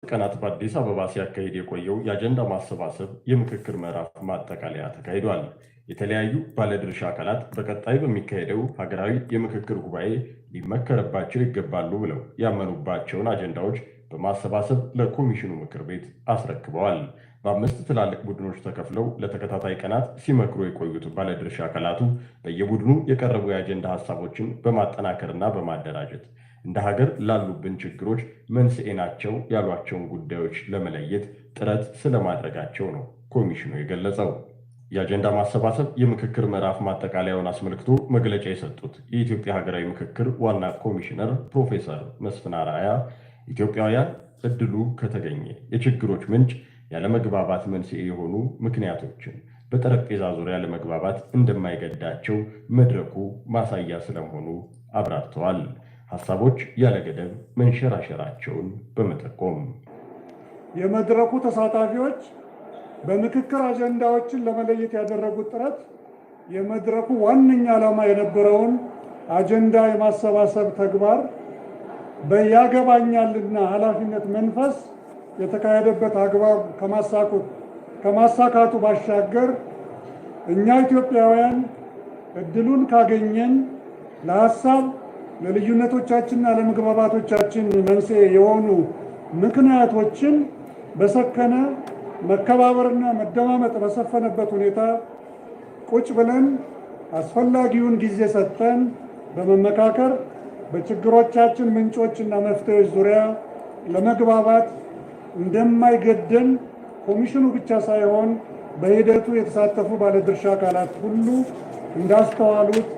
ቀናት በአዲስ አበባ ሲያካሂድ የቆየው የአጀንዳ ማሰባሰብ የምክክር ምዕራፍ ማጠቃለያ ተካሂዷል። የተለያዩ ባለድርሻ አካላት በቀጣይ በሚካሄደው ሀገራዊ የምክክር ጉባኤ ሊመከርባቸው ይገባሉ ብለው ያመኑባቸውን አጀንዳዎች በማሰባሰብ ለኮሚሽኑ ምክር ቤት አስረክበዋል። በአምስት ትላልቅ ቡድኖች ተከፍለው ለተከታታይ ቀናት ሲመክሩ የቆዩት ባለድርሻ አካላቱ በየቡድኑ የቀረቡ የአጀንዳ ሀሳቦችን በማጠናከርና በማደራጀት እንደ ሀገር ላሉብን ችግሮች መንስኤ ናቸው ያሏቸውን ጉዳዮች ለመለየት ጥረት ስለማድረጋቸው ነው ኮሚሽኑ የገለጸው። የአጀንዳ ማሰባሰብ የምክክር ምዕራፍ ማጠቃለያውን አስመልክቶ መግለጫ የሰጡት የኢትዮጵያ ሀገራዊ ምክክር ዋና ኮሚሽነር ፕሮፌሰር መስፍን አርአያ ኢትዮጵያውያን እድሉ ከተገኘ የችግሮች ምንጭ ያለመግባባት መንስኤ የሆኑ ምክንያቶችን በጠረጴዛ ዙሪያ ለመግባባት እንደማይገዳቸው መድረኩ ማሳያ ስለመሆኑ አብራርተዋል። ሀሳቦች ያለ ገደብ መንሸራሸራቸውን በመጠቆም የመድረኩ ተሳታፊዎች በምክክር አጀንዳዎችን ለመለየት ያደረጉት ጥረት የመድረኩ ዋነኛ ዓላማ የነበረውን አጀንዳ የማሰባሰብ ተግባር በያገባኛልና ኃላፊነት መንፈስ የተካሄደበት አግባብ ከማሳካቱ ባሻገር እኛ ኢትዮጵያውያን እድሉን ካገኘን ለሀሳብ ለልዩነቶቻችንና ለመግባባቶቻችን መንስኤ የሆኑ ምክንያቶችን በሰከነ መከባበርና መደማመጥ በሰፈነበት ሁኔታ ቁጭ ብለን አስፈላጊውን ጊዜ ሰጥተን በመመካከር በችግሮቻችን ምንጮችና መፍትሄዎች ዙሪያ ለመግባባት እንደማይገደን ኮሚሽኑ ብቻ ሳይሆን በሂደቱ የተሳተፉ ባለድርሻ አካላት ሁሉ እንዳስተዋሉት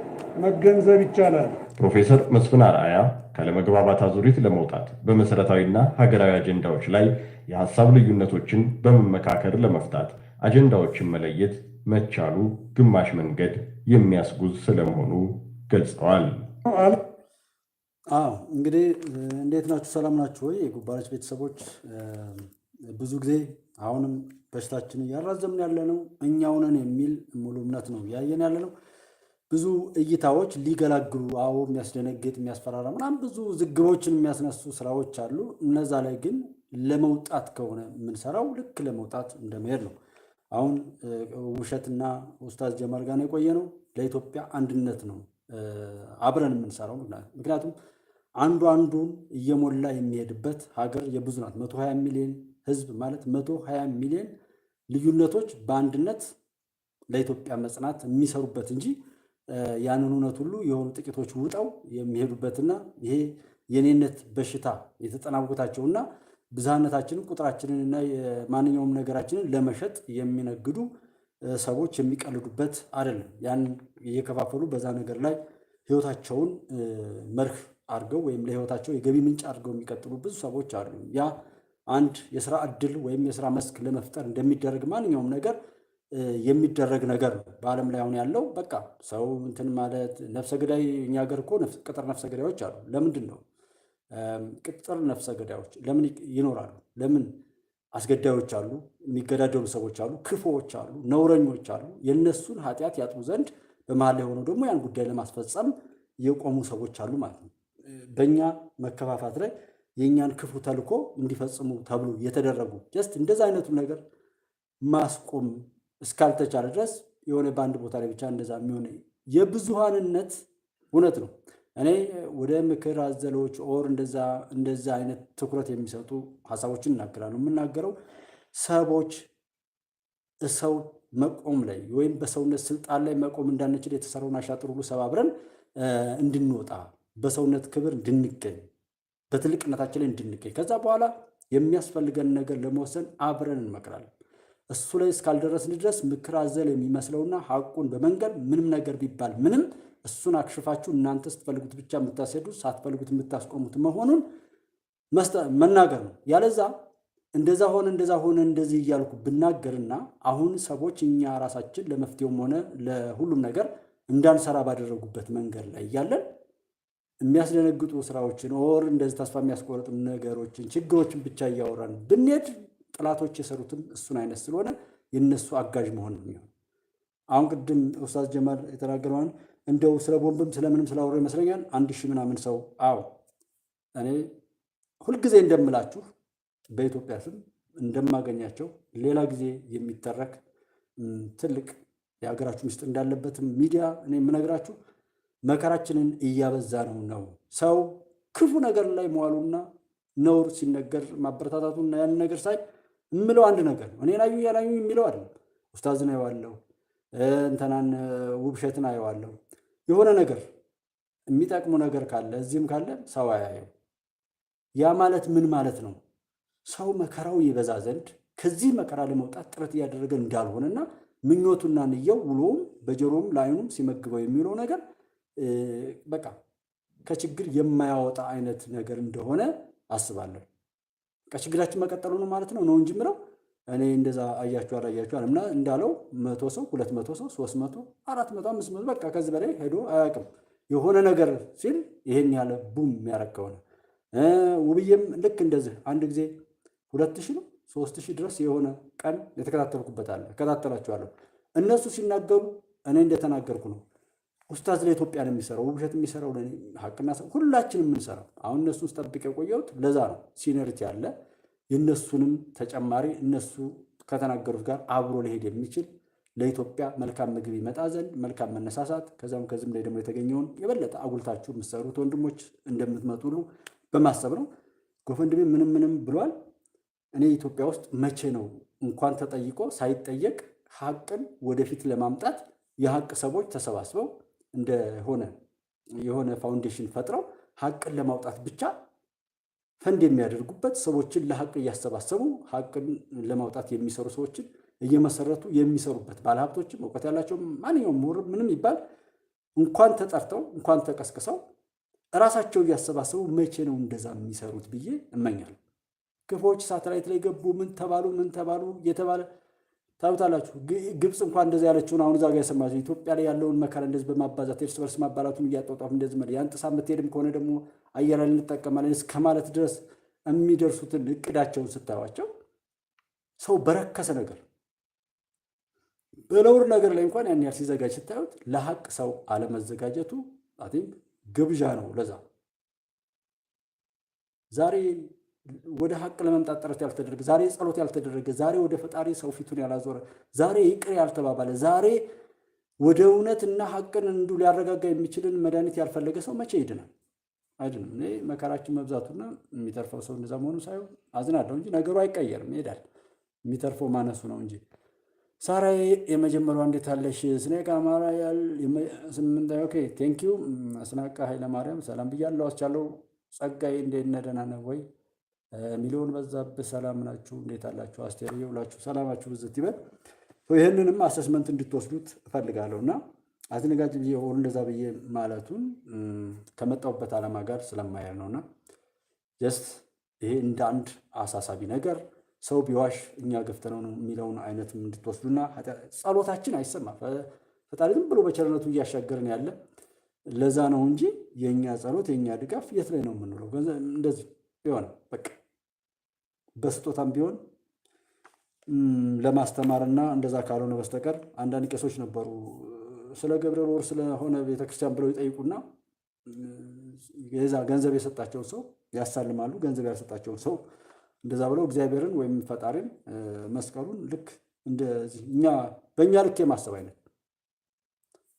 መገንዘብ ይቻላል። ፕሮፌሰር መስፍን አርአያ ካለመግባባት አዙሪት ለመውጣት በመሰረታዊና ሀገራዊ አጀንዳዎች ላይ የሀሳብ ልዩነቶችን በመመካከር ለመፍታት አጀንዳዎችን መለየት መቻሉ ግማሽ መንገድ የሚያስጉዝ ስለመሆኑ ገልጸዋል። እንግዲህ እንዴት ናችሁ? ሰላም ናችሁ ወይ? የጉባኤዎች ቤተሰቦች ብዙ ጊዜ አሁንም በሽታችን እያራዘምን ያለ ነው እኛው ነን የሚል ሙሉ እምነት ነው ያየን ያለ ነው። ብዙ እይታዎች ሊገላግሉ የሚያስደነግጥ የሚያስፈራራ ምናምን ብዙ ዝግቦችን የሚያስነሱ ስራዎች አሉ። እነዛ ላይ ግን ለመውጣት ከሆነ የምንሰራው ልክ ለመውጣት እንደመሄድ ነው። አሁን ውሸትና ኡስታዝ ጀማል ጋር የቆየ ነው ለኢትዮጵያ አንድነት ነው አብረን የምንሰራው። ምክንያቱም አንዱን እየሞላ የሚሄድበት ሀገር የብዙ ናት። 120 ሚሊዮን ህዝብ ማለት 120 ሚሊዮን ልዩነቶች በአንድነት ለኢትዮጵያ መጽናት የሚሰሩበት እንጂ ያንን እውነት ሁሉ የሆኑ ጥቂቶች ውጠው የሚሄዱበትና ይሄ የኔነት በሽታ የተጠናወታቸውና ብዝሃነታችንን ቁጥራችንንና ማንኛውም ነገራችንን ለመሸጥ የሚነግዱ ሰዎች የሚቀልዱበት አይደለም። ያን እየከፋፈሉ በዛ ነገር ላይ ህይወታቸውን መርህ አድርገው ወይም ለህይወታቸው የገቢ ምንጭ አድርገው የሚቀጥሉ ብዙ ሰዎች አሉ። ያ አንድ የስራ እድል ወይም የስራ መስክ ለመፍጠር እንደሚደረግ ማንኛውም ነገር የሚደረግ ነገር ነው። በዓለም ላይ አሁን ያለው በቃ ሰው እንትን ማለት ነፍሰ ገዳይ እኛ ሀገር እኮ ቅጥር ነፍሰ ገዳዮች አሉ። ለምንድን ነው ቅጥር ነፍሰ ገዳዮች ለምን ይኖራሉ? ለምን አስገዳዮች አሉ፣ የሚገዳደሉ ሰዎች አሉ፣ ክፉዎች አሉ፣ ነውረኞች አሉ። የነሱን ኃጢአት ያጥቡ ዘንድ በመሀል ላይ ሆነው ደግሞ ያን ጉዳይ ለማስፈጸም የቆሙ ሰዎች አሉ ማለት ነው። በእኛ መከፋፋት ላይ የእኛን ክፉ ተልኮ እንዲፈጽሙ ተብሎ የተደረጉ ጀስት እንደዛ አይነቱ ነገር ማስቆም እስካልተቻለ ድረስ የሆነ በአንድ ቦታ ላይ ብቻ እንደዛ የሚሆነ የብዙሃንነት እውነት ነው። እኔ ወደ ምክር አዘሎች ኦር እንደዛ አይነት ትኩረት የሚሰጡ ሀሳቦችን እናገራለሁ። የምናገረው ሰዎች ሰው መቆም ላይ ወይም በሰውነት ስልጣን ላይ መቆም እንዳንችል የተሰራውን አሻጥር ሁሉ ሰባብረን እንድንወጣ በሰውነት ክብር እንድንገኝ በትልቅነታችን ላይ እንድንገኝ ከዛ በኋላ የሚያስፈልገን ነገር ለመወሰን አብረን እንመክራለን። እሱ ላይ እስካልደረስን ድረስ ምክር አዘል የሚመስለውና ሐቁን በመንገድ ምንም ነገር ቢባል ምንም እሱን አክሽፋችሁ እናንተ ስትፈልጉት ብቻ የምታስሄዱት ሳትፈልጉት የምታስቆሙት መሆኑን መናገር ነው። ያለዛ እንደዛ ሆነ እንደዚህ እያልኩ ብናገርና አሁን ሰዎች እኛ ራሳችን ለመፍትሄውም ሆነ ለሁሉም ነገር እንዳንሰራ ባደረጉበት መንገድ ላይ እያለን የሚያስደነግጡ ስራዎችን ኦር እንደዚህ ተስፋ የሚያስቆርጡ ነገሮችን ችግሮችን ብቻ እያወራን ብንሄድ ጥላቶች የሰሩትም እሱን አይነት ስለሆነ የነሱ አጋዥ መሆን ነው የሚሆን። አሁን ቅድም ኡስታዝ ጀማል የተናገረውን እንደው ስለ ቦምብም ስለምንም ስላወሩ ይመስለኛል 1000 ምናምን ሰው እኔ ሁልጊዜ እንደምላችሁ በኢትዮጵያ ስም እንደማገኛቸው ሌላ ጊዜ የሚተረክ ትልቅ የሀገራችሁ ምስጢር እንዳለበትም ሚዲያ እኔ የምነግራችሁ መከራችንን እያበዛ ነው። ሰው ክፉ ነገር ላይ መዋሉና ነውር ሲነገር ማበረታታቱና ያን ነገር ሳይ የምለው አንድ ነገር ነው። እኔን አዩ ያላዩ የሚለው አይደለም። ኡስታዝን አየዋለሁ፣ እንትናን ውብሸትን አየዋለሁ። የሆነ ነገር የሚጠቅሙ ነገር ካለ እዚህም ካለ ሰው አያየው። ያ ማለት ምን ማለት ነው? ሰው መከራው ይበዛ ዘንድ ከዚህ መከራ ለመውጣት ጥረት እያደረገ እንዳልሆነና ምኞቱና ንየው ውሎም በጆሮም ለዓይኑም ሲመግበው የሚውለው ነገር በቃ ከችግር የማያወጣ አይነት ነገር እንደሆነ አስባለሁ። ችግራችን መቀጠሉ ነው ማለት ነው እንጂ ምለው እኔ እንደዛ አያችሁ አላያችሁ አለምና እንዳለው 100 ሰው 200 ሰው 300 400 500 በቃ ከዚህ በላይ ሄዶ አያውቅም። የሆነ ነገር ሲል ይሄን ያለ ቡም የሚያረግ ከሆነ ውብዬም ልክ እንደዚህ አንድ ጊዜ 2000 ነው 3000 ድረስ የሆነ ቀን የተከታተልኩበት አለ። እከታተላቸዋለሁ። እነሱ ሲናገሩ እኔ እንደተናገርኩ ነው። ኡስታዝ ለኢትዮጵያ ነው የሚሰራው፣ ውብሸት የሚሰራው ሀቅና ሁላችንም የምንሰራው። አሁን እነሱን ስጠብቅ የቆየሁት ለዛ ነው። ሲኒሪቲ አለ። የእነሱንም ተጨማሪ እነሱ ከተናገሩት ጋር አብሮ ሊሄድ የሚችል ለኢትዮጵያ መልካም ምግብ ይመጣ ዘንድ መልካም መነሳሳት፣ ከዛም ከዚህም ላይ ደግሞ የተገኘውን የበለጠ አጉልታችሁ የምትሰሩት ወንድሞች እንደምትመጡ ሁሉ በማሰብ ነው። ጎፈንድሜ ምንም ብሏል። እኔ ኢትዮጵያ ውስጥ መቼ ነው እንኳን ተጠይቆ ሳይጠየቅ ሀቅን ወደፊት ለማምጣት የሀቅ ሰዎች ተሰባስበው የሆነ ፋውንዴሽን ፈጥረው ሀቅን ለማውጣት ብቻ ፈንድ የሚያደርጉበት ሰዎችን ለሀቅ እያሰባሰቡ ሀቅን ለማውጣት የሚሰሩ ሰዎችን እየመሰረቱ የሚሰሩበት ባለሀብቶችም እውቀት ያላቸው ማንኛውም ምሁር ምንም ይባል እንኳን ተጠርተው እንኳን ተቀስቅሰው እራሳቸው እያሰባሰቡ መቼ ነው እንደዛ የሚሰሩት ብዬ እመኛለሁ። ክፎች ሳተላይት ላይ ገቡ፣ ምን ተባሉ እየተባለ ታውታላችሁ። ግብፅ እንኳን እንደዚህ ያለችውን አሁን እዛ ጋር የሰማችሁ ኢትዮጵያ ላይ ያለውን መከራ እንደዚህ በማባዛት እርስ በርስ ማባላቱን እያጣጣፉ እንደዚህ ማለት ያን ጥሳ የምትሄድም ከሆነ ደግሞ አየር ላይ እንጠቀማለን እስከ ማለት ድረስ የሚደርሱትን እቅዳቸውን ስታዩዋቸው ሰው በረከሰ ነገር በለውር ነገር ላይ እንኳን ያን ያህል ሲዘጋጅ ስታዩት ለሀቅ ሰው አለመዘጋጀቱ ግብዣ ነው። ለዛ ዛሬ ወደ ሀቅ ለመምጣት ጥረት ያልተደረገ፣ ዛሬ ጸሎት ያልተደረገ፣ ዛሬ ወደ ፈጣሪ ሰው ፊቱን ያላዞረ፣ ዛሬ ይቅር ያልተባባለ፣ ዛሬ ወደ እውነትና ሀቅን እንዱ ሊያረጋጋ የሚችልን መድኃኒት ያልፈለገ ሰው መቼ ይድናል? አይድንም። እኔ መከራችን መብዛቱና የሚተርፈው ሰው እንደዛ መሆኑ ሳይሆን አዝናለሁ እንጂ ነገሩ አይቀየርም፣ ይሄዳል። የሚተርፈው ማነሱ ነው እንጂ። ሳራዬ የመጀመሪያዋ እንዴት አለሽ? ስኔክ አማራ ያል ኦኬ ቴንኪዩ። አስናቃ ኃይለማርያም ሰላም ብያለሁ። አስቻለው ጸጋዬ እንዴት ነህ? ደህና ነህ ወይ? ሚሊዮን በዛብህ ሰላም ናችሁ? እንዴት አላችሁ? አስቴር ይውላችሁ ሰላማችሁ ብዝት ይበል። ይህንንም አሰስመንት እንድትወስዱት እፈልጋለሁ እና አስነጋጅ ብዬ ሆኑ እንደዛ ብዬ ማለቱን ከመጣሁበት ዓላማ ጋር ስለማያል ነውና ጀስት ይሄ እንደ አንድ አሳሳቢ ነገር ሰው ቢዋሽ እኛ ገፍተነው ነው የሚለውን አይነት እንድትወስዱና ጸሎታችን አይሰማ ፈጣሪ ዝም ብሎ በቸርነቱ እያሻገርን ያለ ለዛ ነው እንጂ የኛ ጸሎት የኛ ድጋፍ የት ላይ ነው የምንውለው? እንደዚህ ቢሆን በቃ በስጦታም ቢሆን ለማስተማርና እንደዛ ካልሆነ በስተቀር አንዳንድ ቄሶች ነበሩ ስለ ገብርኤል ወር ስለሆነ ቤተክርስቲያን ብለው ይጠይቁና የዛ ገንዘብ የሰጣቸውን ሰው ያሳልማሉ። ገንዘብ ያልሰጣቸውን ሰው እንደዛ ብለው እግዚአብሔርን ወይም ፈጣሪን መስቀሉን ልክ እንደዚህ በእኛ ልክ የማሰብ አይነት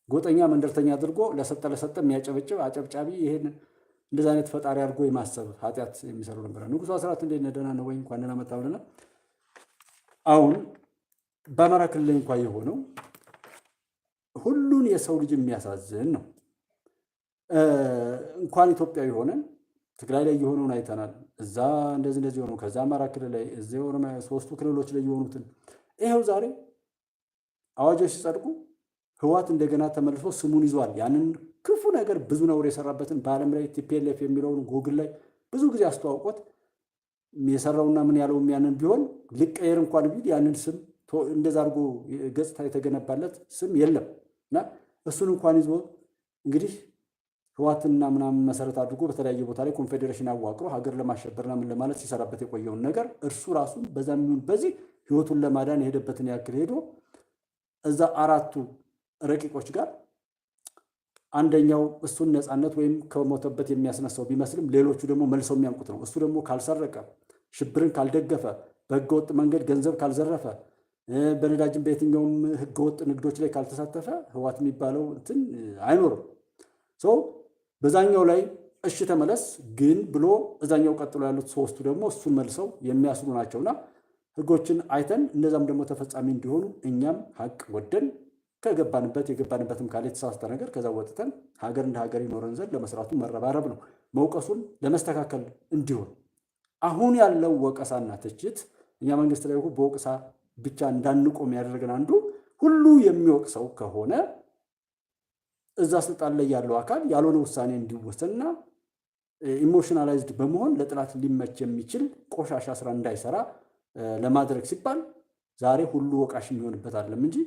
ጎጠኛ መንደርተኛ አድርጎ ለሰጠ የሚያጨበጭብ አጨብጫቢ ይሄን እንደዛ አይነት ፈጣሪ አድርጎ የማሰብ ኃጢአት የሚሰሩ ነበር። ንጉሡ አስራት እንዴት ነህ? ደህና ነህ ወይ? እንኳን ደህና መጣህ ብለናል። አሁን በአማራ ክልል ላይ እንኳን የሆነው ሁሉን የሰው ልጅ የሚያሳዝን ነው። እንኳን ኢትዮጵያዊ ሆነን ትግራይ ላይ የሆነውን አይተናል። እዛ እንደዚህ ሆነው ከዛ አማራ ክልል ላይ እዚህ ኦሮሚያ 3ቱ ክልሎች ላይ የሆኑትን ይኸው ዛሬ አዋጆች ሲጸድቁ ህወሓት እንደገና ተመልሶ ስሙን ይዟል። ያንን ክፉ ነገር ብዙ ነውር የሰራበትን በዓለም ላይ ቲፒኤልኤፍ የሚለውን ጎግል ላይ ብዙ ጊዜ አስተዋውቆት የሰራውና ምን ያለው ያንን ቢሆን ሊቀየር እንኳን ቢል ያንን ስም እንደዛ አድርጎ ገጽታ የተገነባለት ስም የለም እና እሱን እንኳን ይዞ እንግዲህ ህወሓትና ምናምን መሰረት አድርጎ በተለያየ ቦታ ላይ ኮንፌዴሬሽን አዋቅሮ ሀገር ለማሸበርና ምን ለማለት ሲሰራበት የቆየውን ነገር እርሱ ራሱን በዛም ይሁን በዚህ ህይወቱን ለማዳን የሄደበትን ያክል ሄዶ እዛ አራቱ ረቂቆች ጋር አንደኛው እሱን ነፃነት ወይም ከሞተበት የሚያስነሳው ቢመስልም ሌሎቹ ደግሞ መልሰው የሚያንቁት ነው። እሱ ደግሞ ካልሰረቀ ሽብርን ካልደገፈ፣ በህገወጥ መንገድ ገንዘብ ካልዘረፈ፣ በነዳጅም በየትኛውም ህገወጥ ንግዶች ላይ ካልተሳተፈ ህወሓት የሚባለው እንትን አይኖርም። ሰው በዛኛው ላይ እሺ ተመለስ ግን ብሎ እዛኛው ቀጥሎ ያሉት ሶስቱ ደግሞ እሱን መልሰው የሚያስሩ ናቸውና ህጎችን አይተን እነዛም ደግሞ ተፈጻሚ እንዲሆኑ እኛም ሀቅ ወደን የገባንበትም ካለ የተሳሳተ ነገር ከዛ ወጥተን ሀገር እንደ ሀገር ይኖረን ዘንድ ለመስራቱ መረባረብ ነው። መውቀሱን ለመስተካከል እንዲሆን አሁን ያለው ወቀሳና ትችት እኛ መንግስት ላይ በወቀሳ ብቻ እንዳንቆም ያደረገን አንዱ ሁሉ የሚወቅሰው ከሆነ እዛ ስልጣን ላይ ያለው አካል ያልሆነ ውሳኔ እንዲወሰንና ኢሞሽናላይዝድ በመሆን ለጥላት ሊመች የሚችል ቆሻሻ ስራ እንዳይሰራ ለማድረግ ሲባል ዛሬ ሁሉ ወቃሽ የሚሆንበት አይደለም እንጂ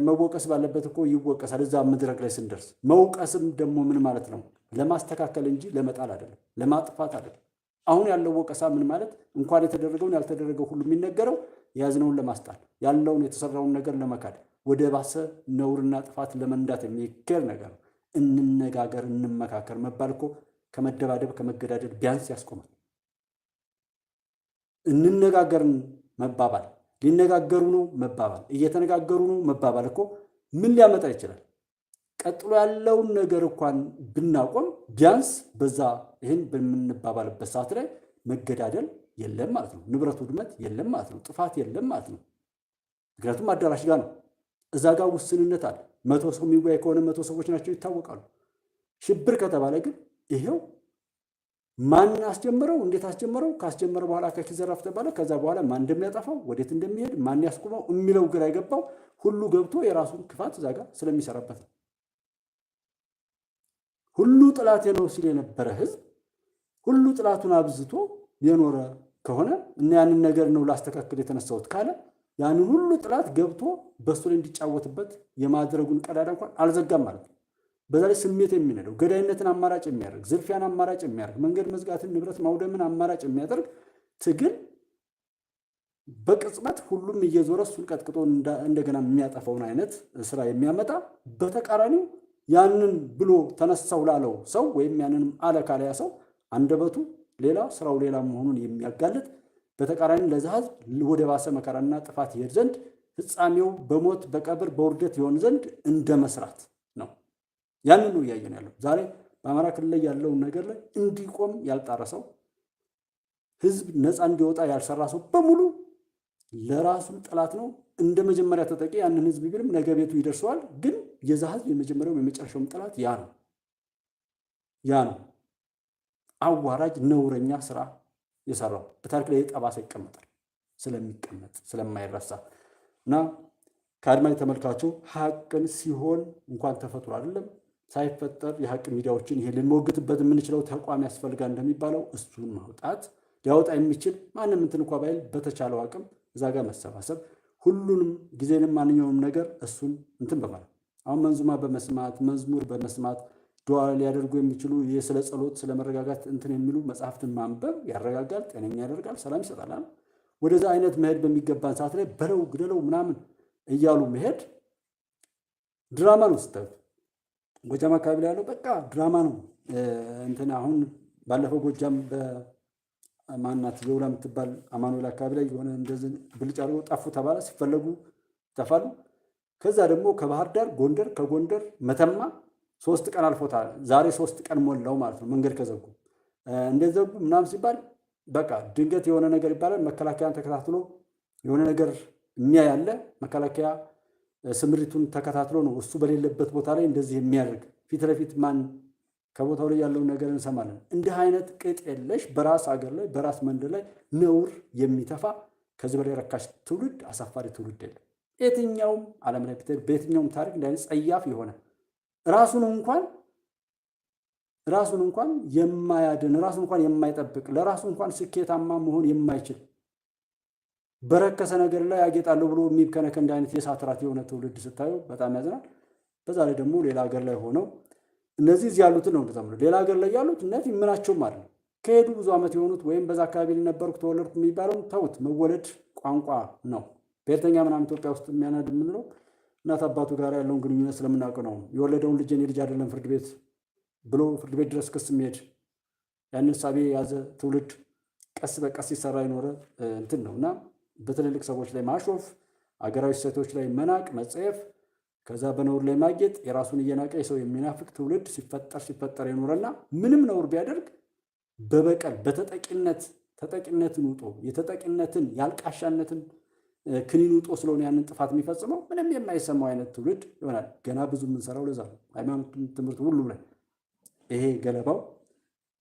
መወቀስ ባለበት እኮ ይወቀሳል። እዛ መድረክ ላይ ስንደርስ መውቀስም ደግሞ ምን ማለት ነው? ለማስተካከል እንጂ ለመጣል አይደለም፣ ለማጥፋት አይደለም። አሁን ያለው ወቀሳ ምን ማለት እንኳን የተደረገውን ያልተደረገው ሁሉ የሚነገረው የያዝነውን ለማስጣል ያለውን የተሰራውን ነገር ለመካድ ወደ ባሰ ነውርና ጥፋት ለመንዳት የሚከር ነገር ነው። እንነጋገር፣ እንመካከር መባል እኮ ከመደባደብ ከመገዳደል ቢያንስ ያስቆማል። እንነጋገርን መባባል ሊነጋገሩ ነው መባባል እየተነጋገሩ ነው መባባል እኮ ምን ሊያመጣ ይችላል? ቀጥሎ ያለውን ነገር እንኳን ብናቆም ቢያንስ በዛ ይህን በምንባባልበት ሰዓት ላይ መገዳደል የለም ማለት ነው። ንብረት ውድመት የለም ማለት ነው። ጥፋት የለም ማለት ነው። ምክንያቱም አዳራሽ ጋር ነው። እዛ ጋር ውስንነት አለ። 100 ሰው የሚወያይ ከሆነ 100 ሰዎች ናቸው ይታወቃሉ። ሽብር ከተባለ ግን ይሄው ማን አስጀመረው? እንዴት አስጀመረው? ካስጀመረ በኋላ ከኪዘራፍ ተባለ። ከዛ በኋላ ማን እንደሚያጠፋው ወዴት እንደሚሄድ ማን ያስቆመው የሚለው ግራ የገባው ሁሉ ገብቶ የራሱን ክፋት እዛ ጋር ስለሚሰራበት ነው። ሁሉ ጥላቴ ነው ሲል የነበረ ህዝብ ሁሉ ጥላቱን አብዝቶ የኖረ ከሆነ እና ያንን ነገር ነው ላስተካክል የተነሳሁት ካለ ያንን ሁሉ ጥላት ገብቶ በሱ ላይ እንዲጫወትበት የማድረጉን ቀዳዳ እንኳን አልዘጋም ማለት ነው። በዛ ላይ ስሜት የሚነደው ገዳይነትን አማራጭ የሚያደርግ ዝርፊያን አማራጭ የሚያደርግ መንገድ መዝጋትን ንብረት ማውደምን አማራጭ የሚያደርግ ትግል በቅጽበት ሁሉም እየዞረ እሱን ቀጥቅጦ እንደገና የሚያጠፋውን አይነት ስራ የሚያመጣ በተቃራኒው ያንን ብሎ ተነሳው ላለው ሰው ወይም ያንንም አለ ካለያ ሰው አንደበቱ ሌላ ስራው ሌላ መሆኑን የሚያጋልጥ በተቃራኒ ለዛ ህዝብ ወደ ባሰ መከራና ጥፋት ይሄድ ዘንድ ፍጻሜው በሞት በቀብር በውርደት ይሆን ዘንድ እንደ መስራት ነው። ያንን ነው እያየን ያለው። ዛሬ በአማራ ክልል ላይ ያለውን ነገር ላይ እንዲቆም ያልጣረሰው ህዝብ ነፃ እንዲወጣ ያልሰራ ሰው በሙሉ ለራሱ ጠላት ነው። እንደ መጀመሪያ ተጠቂ ያንን ህዝብ ቢልም ነገ ቤቱ ይደርሰዋል። ግን የዛ ህዝብ የመጀመሪያው የመጨረሻውም ጠላት ያ ነው። አዋራጅ ነውረኛ ስራ የሰራው በታሪክ ላይ የጠባሳ ይቀመጣል ስለሚቀመጥ ስለማይረሳ እና ከአድማጭ ተመልካቹ ሀቅን ሲሆን እንኳን ተፈጥሮ አይደለም ሳይፈጠር የሀቅ ሚዲያዎችን ይሄ ልንሞግትበት የምንችለው ተቋም ያስፈልጋል እንደሚባለው እሱን ማውጣት ሊያወጣ የሚችል ማንም እንትን እንኳ ባይል በተቻለው አቅም እዛ ጋር መሰባሰብ ሁሉንም ጊዜንም ማንኛውንም ነገር እሱን እንትን በማለት አሁን መንዙማ በመስማት መዝሙር በመስማት ዱዓ ሊያደርጉ የሚችሉ ስለ ጸሎት ስለ መረጋጋት እንትን የሚሉ መጽሐፍትን ማንበብ ያረጋጋል፣ ጤነኛ ያደርጋል፣ ሰላም ይሰጣል። ወደዛ አይነት መሄድ በሚገባን ሰዓት ላይ በለው ግደለው ምናምን እያሉ መሄድ ድራማ ነው። ስታዩት ጎጃም አካባቢ ላይ ያለው በቃ ድራማ ነው። እንትን አሁን ባለፈው ጎጃም በማናት የውላ የምትባል አማኑኤል አካባቢ ላይ የሆነ እንደዚህ ብልጭ አድርገው ጠፉ ተባለ። ሲፈለጉ ይጠፋሉ። ከዛ ደግሞ ከባህር ዳር ጎንደር፣ ከጎንደር መተማ 3 ቀን አልፎታል። ዛሬ 3 ቀን ሞላው ማለት ነው። መንገድ ከዘጉ እንደዘጉ ምናምን ሲባል በቃ ድንገት የሆነ ነገር ይባላል። መከላከያን ተከታትሎ የሆነ ነገር የሚያያለ መከላከያ ስምሪቱን ተከታትሎ ነው እሱ በሌለበት ቦታ ላይ እንደዚህ የሚያደርግ ፊት ለፊት ማን ከቦታው ላይ ያለውን ነገር እንሰማለን። እንዲህ አይነት ቅጥ የለሽ በራስ ሀገር ላይ በራስ መንደር ላይ ነውር የሚተፋ ከዚህ በላይ ረካሽ ትውልድ አሳፋሪ ትውልድ የለም። የትኛውም ዓለም ላይ በየትኛውም ታሪክ እንዲህ አይነት ጸያፍ የሆነ ራሱን እንኳን የማያድን ራሱን እንኳን የማይጠብቅ ለራሱ እንኳን ስኬታማ መሆን የማይችል በረከሰ ነገር ላይ ያጌጣለሁ ብሎ የሚከነከ እንዲህ አይነት የእሳት ራት የሆነ ትውልድ ስታዩ በጣም ያዝናል። በዛ ላይ ደግሞ ሌላ ሀገር ላይ ሆነው እነዚህ እዚህ ያሉትን ነው እንደተምሩ ሌላ ሀገር ላይ ያሉት እነዚህ ምናቸውም አይደለም። ከሄዱ ብዙ ዓመት የሆኑት ወይም በዛ አካባቢ ነበርኩ ተወለድኩ የሚባለውን ተውት። መወለድ ቋንቋ ነው። ብሔርተኛ ምናምን ኢትዮጵያ ውስጥ የሚያናድ የምንለው እናት አባቱ ጋር ያለውን ግንኙነት ስለምናውቅ ነው። የወለደውን ልጅ የኔ ልጅ አይደለም ፍርድ ቤት ብሎ ፍርድ ቤት ድረስ ክስ የሚሄድ ያንን ሳቤ የያዘ ትውልድ ቀስ በቀስ ሲሰራ የኖረ እንትን ነው እና በትልልቅ ሰዎች ላይ ማሾፍ፣ አገራዊ እሴቶች ላይ መናቅ፣ መጸየፍ፣ ከዛ በነውር ላይ ማጌጥ፣ የራሱን እየናቀ የሰው የሚናፍቅ ትውልድ ሲፈጠር የኖረና ምንም ነውር ቢያደርግ በበቀል ተጠቂነትን ውጦ የተጠቂነትን ያልቃሻነትን ክኒን ውጦ ስለሆነ ያንን ጥፋት የሚፈጽመው ምንም የማይሰማው አይነት ትውልድ ይሆናል። ገና ብዙ የምንሰራው ለዛ ነው። ሃይማኖት ትምህርት ሁሉ ላይ ይሄ ገለባው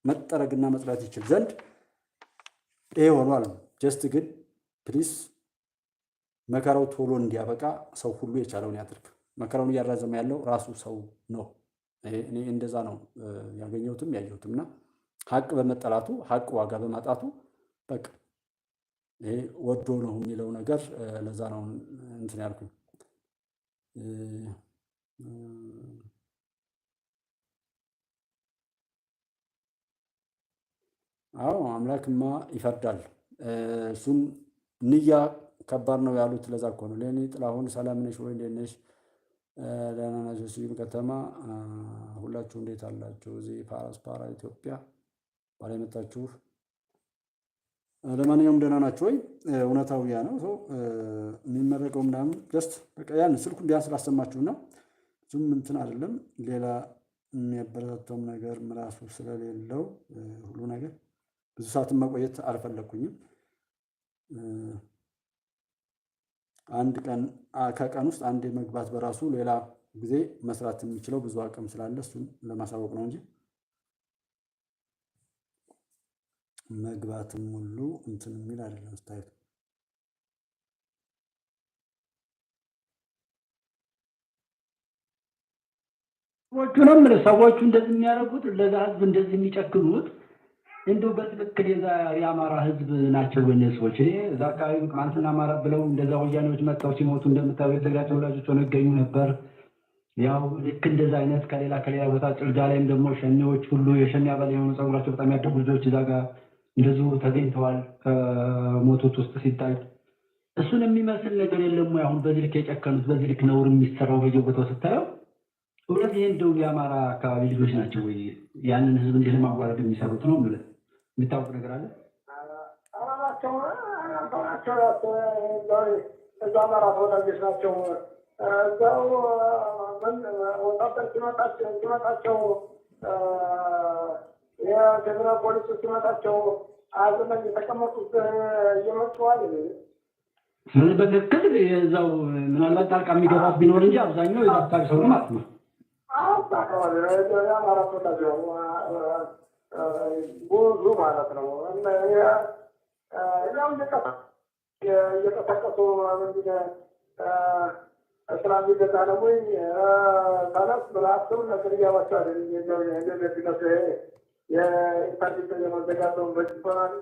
መጠረግና መጽዳት ይችል ዘንድ ይሄ ሆኗል። ጀስት ግን ፕሊስ መከራው ቶሎ እንዲያበቃ ሰው ሁሉ የቻለውን ያድርግ። መከራውን እያራዘመ ያለው ራሱ ሰው ነው። እኔ እንደዛ ነው ያገኘሁትም ያየሁትም እና ሀቅ በመጠላቱ ሀቅ ዋጋ በማጣቱ በቃ ይሄ ወዶ ነው የሚለው ነገር ለዛ ነው እንትን ያልኩኝ። አዎ አምላክማ ይፈርዳል። እሱም ንያ ከባድ ነው ያሉት ለዛ እኮ ነው። ለእኔ ጥላሁን ሰላም ነሽ ወይ? እንዴት ነሽ? ደህና ናቸው ሲሉ ከተማ ሁላችሁ እንዴት አላችሁ? እዚህ ፓራስፓራ ኢትዮጵያ ባላ የመጣችሁ ለማንኛውም ደህና ናችሁ ወይ? እውነታው ያ ነው። ሰው የሚመረቀው ምናምን ጀስት በቃ ያን ስልኩን ቢያንስ ላሰማችሁና ብዙም እንትን አይደለም። ሌላ የሚያበረታታውም ነገር ራሱ ስለሌለው ሁሉ ነገር ብዙ ሰዓትን መቆየት አልፈለግኩኝም። አንድ ቀን ከቀን ውስጥ አንዴ መግባት በራሱ ሌላ ጊዜ መስራት የሚችለው ብዙ አቅም ስላለ እሱን ለማሳወቅ ነው እንጂ መግባትም ሁሉ እንትን የሚል አይደለም። ስታዩት ሰዎቹ እንደዚህ የሚያደርጉት ለዛ ህዝብ እንደዚህ የሚጨክኑት እንደው በትክክል የአማራ ህዝብ ናቸው ወይስ ሰዎች? እኔ እዛ አካባቢ ቅማንትና አማራ ብለው እንደዛ ወያኔዎች መጥተው ሲሞቱ እንደምታዩ የትግራይ ተወላጆች ሆነው ይገኙ ነበር። ያው ልክ እንደዛ አይነት ከሌላ ቦታ ጭልጋ ላይም ደግሞ ሸኔዎች ሁሉ የሸኔ አባል የሆኑ ፀጉራቸው በጣም ያደጉ ልጆች እዛ ጋር እንደዚሁ ተገኝተዋል ከሞቱት ውስጥ ሲታይ። እሱን የሚመስል ነገር የለም ወይ? አሁን በዚህ ልክ የጨከኑት በዚህ ልክ ነውር የሚሰራው በየቦታው ስታየው እውነት ይሄ እንደው የአማራ አካባቢ ልጆች ናቸው ወይ ያንን ህዝብ እንዲህ ለማዋረድ የሚሰሩት ነው ማለት የሚታወቅ ነገር አለ? እዛ አማራ ተወላጆች ናቸው። እዛው ወጣቶች ሲመጣቸው የፌደራል ፖሊስ ሲመጣቸው አዘመን የተቀመጡት እየመጡዋል። ስለዚህ በትክክል የዛው ምናልባት ጣልቃ የሚገባት ቢኖር እንጂ አብዛኛው የዛፍታሪ ሰው ነው ማለት ነው። የአማራ ተወላጅ ብዙ ማለት ነው። ያው እየቀሰቀሱ እስላም ሊገዛ ነው ወይ ታላስ ብላቸው ነገር እያባቸው እንደዚነቱ የኢንተርኔት የመዘጋተውን በጅቶናል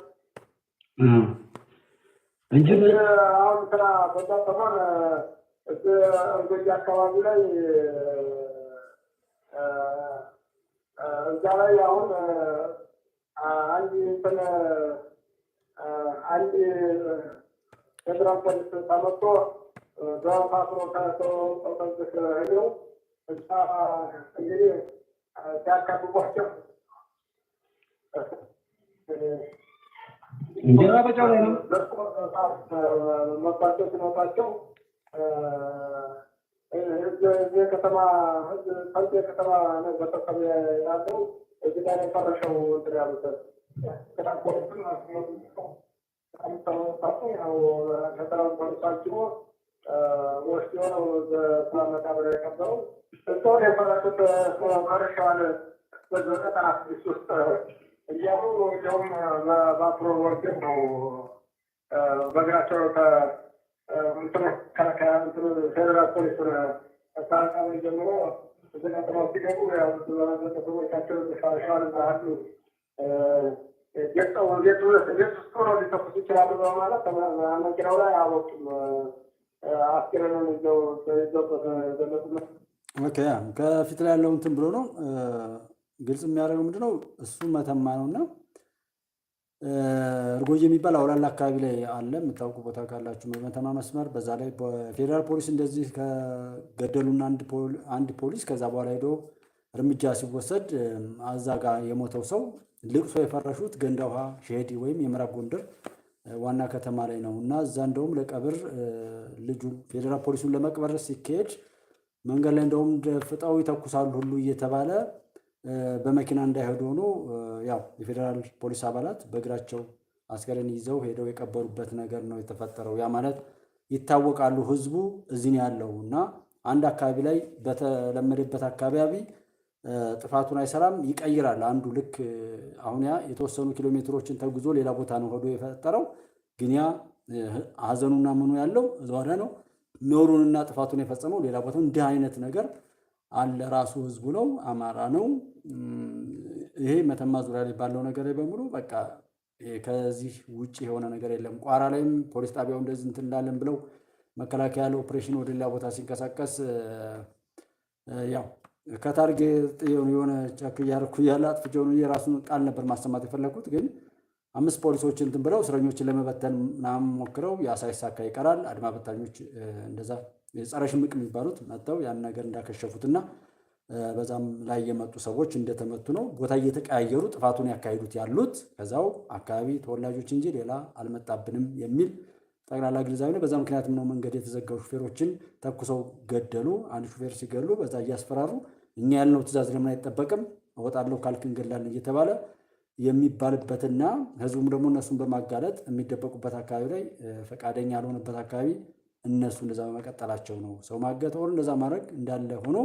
እንጂ አሁን ስራ በዛ ሰሞን እርጎጃ አካባቢ ላይ እዛ ላይ አሁን አንድ ፌደራል ፖሊስ ተመቶ በፓትሮ ተጠንቅቅ ሄደው እዛ እንግዲህ ሲያካብቧቸው እንጀራ በጫው ላይ ነው መባቸው ሲመጣቸው የከተማ ከተማ በተሰብ ያለው እዚህ ላይ የፈረሸው እንትን ያሉት ከተራው ፖሊሳቸው ወስዶ በስራ መቃብር የቀበረው እስካሁን የፈረሱት ፈረሻዋን በዘጠና ስድስት ውስጥ እያሉ እንዲሁም በፓትሮል ወርደው ነው በእግራቸው ፌደራል ፖሊሱን ከአካባቢ ጀምሮ እዚህ ከተማው ሲገቡ ቤተሰቦቻቸው ፈረሻዋን አሉ ቤት ውስጥ ሆነው ሊተኩሱ ይችላሉ በማለት መኪናው ላይ አወጡም። አስክሬኑን ይዘው ገለጹ። ኦኬ ከፊት ላይ ያለው እንትን ብሎ ነው ግልጽ የሚያደርገው ምንድነው እሱ መተማ ነውና እርጎጅ የሚባል አውላላ አካባቢ ላይ አለ። የምታውቁ ቦታ ካላችሁ በመተማ መስመር በዛ ላይ በፌዴራል ፖሊስ እንደዚህ ከገደሉና አንድ ፖሊስ ከዛ በኋላ ሄዶ እርምጃ ሲወሰድ አዛ ጋር የሞተው ሰው ልቅሶ የፈረሹት ገንዳ ውሃ ሸሄዲ ወይም የምዕራብ ጎንደር ዋና ከተማ ላይ ነው እና እዛ እንደውም ለቀብር ልጁ ፌዴራል ፖሊሱን ለመቅበር ሲካሄድ መንገድ ላይ እንደውም ደፍጠው ይተኩሳሉ ሁሉ እየተባለ በመኪና እንዳይሄዱ ሆኖ ያው የፌዴራል ፖሊስ አባላት በእግራቸው አስከሬን ይዘው ሄደው የቀበሩበት ነገር ነው የተፈጠረው። ያ ማለት ይታወቃሉ ህዝቡ እዚህ ነው ያለው እና አንድ አካባቢ ላይ በተለመደበት አካባቢ ጥፋቱን አይሰራም ይቀይራል። አንዱ ልክ አሁን ያ የተወሰኑ ኪሎ ሜትሮችን ተጉዞ ሌላ ቦታ ነው ሄዶ የፈጠረው፣ ግን ያ ሀዘኑና ምኑ ያለው እዛው ነው። ኖሩንና ጥፋቱን የፈጸመው ሌላ ቦታ። እንዲህ አይነት ነገር አለ። ራሱ ህዝቡ ነው፣ አማራ ነው። ይሄ መተማ ዙሪያ ላይ ባለው ነገር በሙሉ በቃ ከዚህ ውጪ የሆነ ነገር የለም። ቋራ ላይም ፖሊስ ጣቢያው እንደዚህ እንትን እንዳለን ብለው መከላከያ ያለ ኦፕሬሽን ወደ ሌላ ቦታ ሲንቀሳቀስ ያው ከታርጌት የሆነ ቻክ እያደረኩ ያለ አጥፍቼው ነው የራሱን ቃል ነበር ማሰማት የፈለኩት። ግን 5 ፖሊሶች እንትን ብለው እስረኞችን ለመበተን ምናምን ሞክረው ያ ሳይሳካ ይቀራል። አድማ በታኞች እንደዛ የጸረ ሽምቅ የሚባሉት መጥተው ያን ነገር እንዳከሸፉትና በዛም ላይ የመጡ ሰዎች እንደተመቱ ነው። ቦታ እየተቀያየሩ ጥፋቱን ያካሂዱት ያሉት ከዛው አካባቢ ተወላጆች እንጂ ሌላ አልመጣብንም የሚል ጠቅላላ ግንዛቤ ነው። በዛ ምክንያትም ነው መንገድ የተዘጋው። ሹፌሮችን ተኩሰው ገደሉ። አንድ ሹፌር ሲገሉ በዛ እያስፈራሩ እኛ ያልነው ትእዛዝ ለምን አይጠበቅም እወጣለሁ ካልክ እንገላለን እየተባለ የሚባልበትና ህዝቡም ደግሞ እነሱን በማጋለጥ የሚደበቁበት አካባቢ ላይ ፈቃደኛ ያልሆነበት አካባቢ እነሱ እንደዛ በመቀጠላቸው ነው ሰው ማገት ወር እንደዛ ማድረግ እንዳለ ሆኖ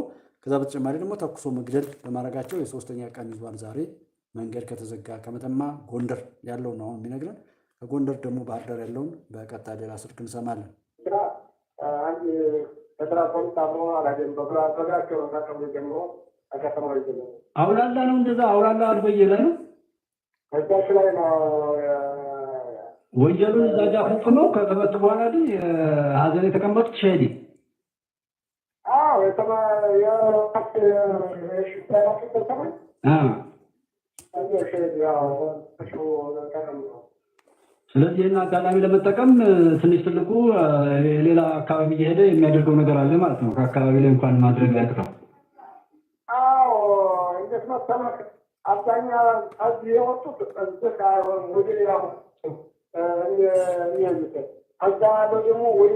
ከዛ በተጨማሪ ደግሞ ተኩሶ መግደል በማድረጋቸው የሶስተኛ ቀን ይዟል። ዛሬ መንገድ ከተዘጋ ከመተማ ጎንደር ያለው ነው አሁን የሚነግረን። ከጎንደር ደግሞ ባህር ዳር ያለውን በቀጣይ ሌላ ስልክ እንሰማለን። አውላላ ነው እንደዛ አውላላ አልበየለ ነው ወንጀሉን እዛ ጋር ፈጽመው ከተመቱ በኋላ ግን ሀዘን የተቀመጡት ሸሄዲ ስለዚህ ይህን አጋጣሚ ለመጠቀም ትንሽ ትልቁ ሌላ አካባቢ እየሄደ የሚያደርገው ነገር አለ ማለት ነው። ከአካባቢ ላይ እንኳን ማድረግ ያቅተው። አዎ እንዴት መሰለህ አብዛኛው እዚህ የወጡት ወደ ሌላ ከዛ ያለው ደግሞ ወደ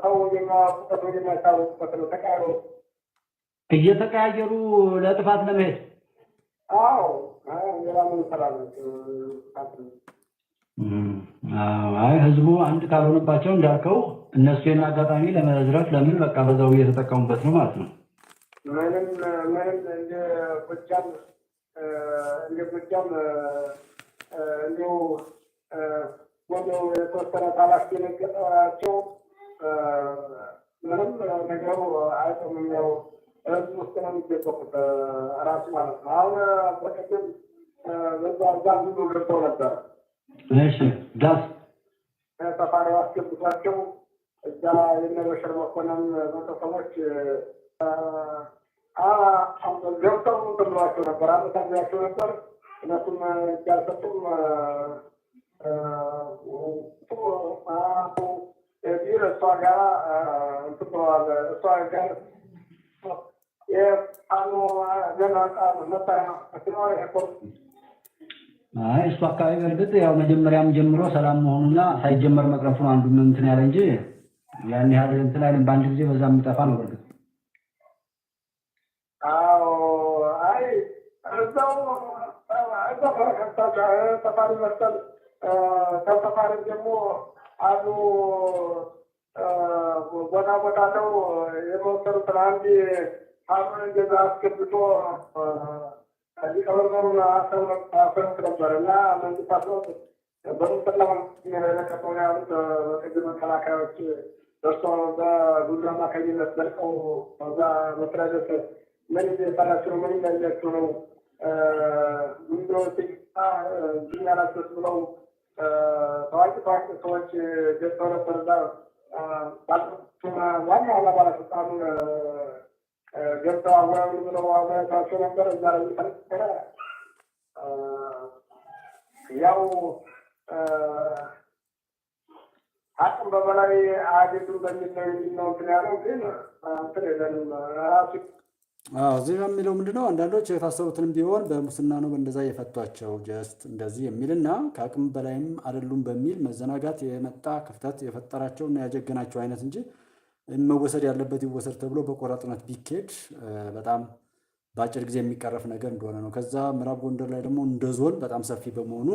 ሰው ወደማይታወቅበት ነው ተቀያየሩ እየተቀያየሩ ለጥፋት ለመሄድ። አዎ ሌላ ምን ይሰራል? አይ ህዝቡ አንድ ካልሆነባቸው እንዳልከው እነሱ የና አጋጣሚ ለመዝረፍ ለምን በቃ በዛው እየተጠቀሙበት ነው ማለት ነው። ምንም እንደ ጎጃም እንዲሁ ወዲያው የተወሰነ ታላቅ የነገጣቸው ምንም ነገሩ አይጠሙም። ያው ህዝብ ውስጥ ነው የሚደበቁት ራሱ ማለት ነው። አሁን በቀደም በዛ ብዙ ገብተው ነበር። እሺ ዳስ ሰፋሪ አስገብቷቸው እዛ የነበሸር መኮንን ቤተሰቦች ገብተው ብሏቸው ነበር፣ አመታቸው ነበር። እነሱም ያልሰጡም ቢር እሷ ጋር እንትበዋል እሷ ጋር የአኑ ገናቃ መታያ አይ እሱ አካባቢ በእርግጥ ያው መጀመሪያም ጀምሮ ሰላም መሆኑና ሳይጀመር መቅረፉ አንዱ እንትን ያለ እንጂ ያን ያህል እንትን አይደለም። በአንድ ጊዜ በዛ የሚጠፋ ነው በእርግጥ። አዎ አይ እዛው ተፋሪ መሰል ተፋሪ ደግሞ አሉ ቦታ ነው የመወሰዱት። አንድ አሁን እንደዛ አስገብቶ ሊቀበርበሩን አሰሩት ነበር እና መንግስት አስሮት በምስላ የለቀቀው ያሉት በቅድመ መከላከያዎች ደርሶ በጉዞ አማካኝነት ዘልቀው በዛ መስሪያ ቤት ምን እየሰራችሁ ነው? ምን እያያችሁ ነው? ያላቸው ብለው ታዋቂ ሰዎች ገብተው ነበር። እዛ ዋና ዋና ባለስልጣኑ ገብተው አወያዩ ብለው አወያዩቸው ነበር። እዛ ላይ የተነገረ ያው አቅም በበላይ አገዱ በሚል ነው እንትን ያለው። ግን እንትን የለንም ራሱ እዚህ ጋር የሚለው ምንድነው? አንዳንዶች የታሰሩትንም ቢሆን በሙስና ነው እንደዛ የፈቷቸው ጀስት እንደዚህ የሚልና ከአቅም በላይም አይደሉም በሚል መዘናጋት የመጣ ክፍተት የፈጠራቸውና ያጀገናቸው አይነት እንጂ መወሰድ ያለበት ይወሰድ ተብሎ በቆራጥነት ቢኬድ በጣም በአጭር ጊዜ የሚቀረፍ ነገር እንደሆነ ነው። ከዛ ምዕራብ ጎንደር ላይ ደግሞ እንደ ዞን በጣም ሰፊ በመሆኑ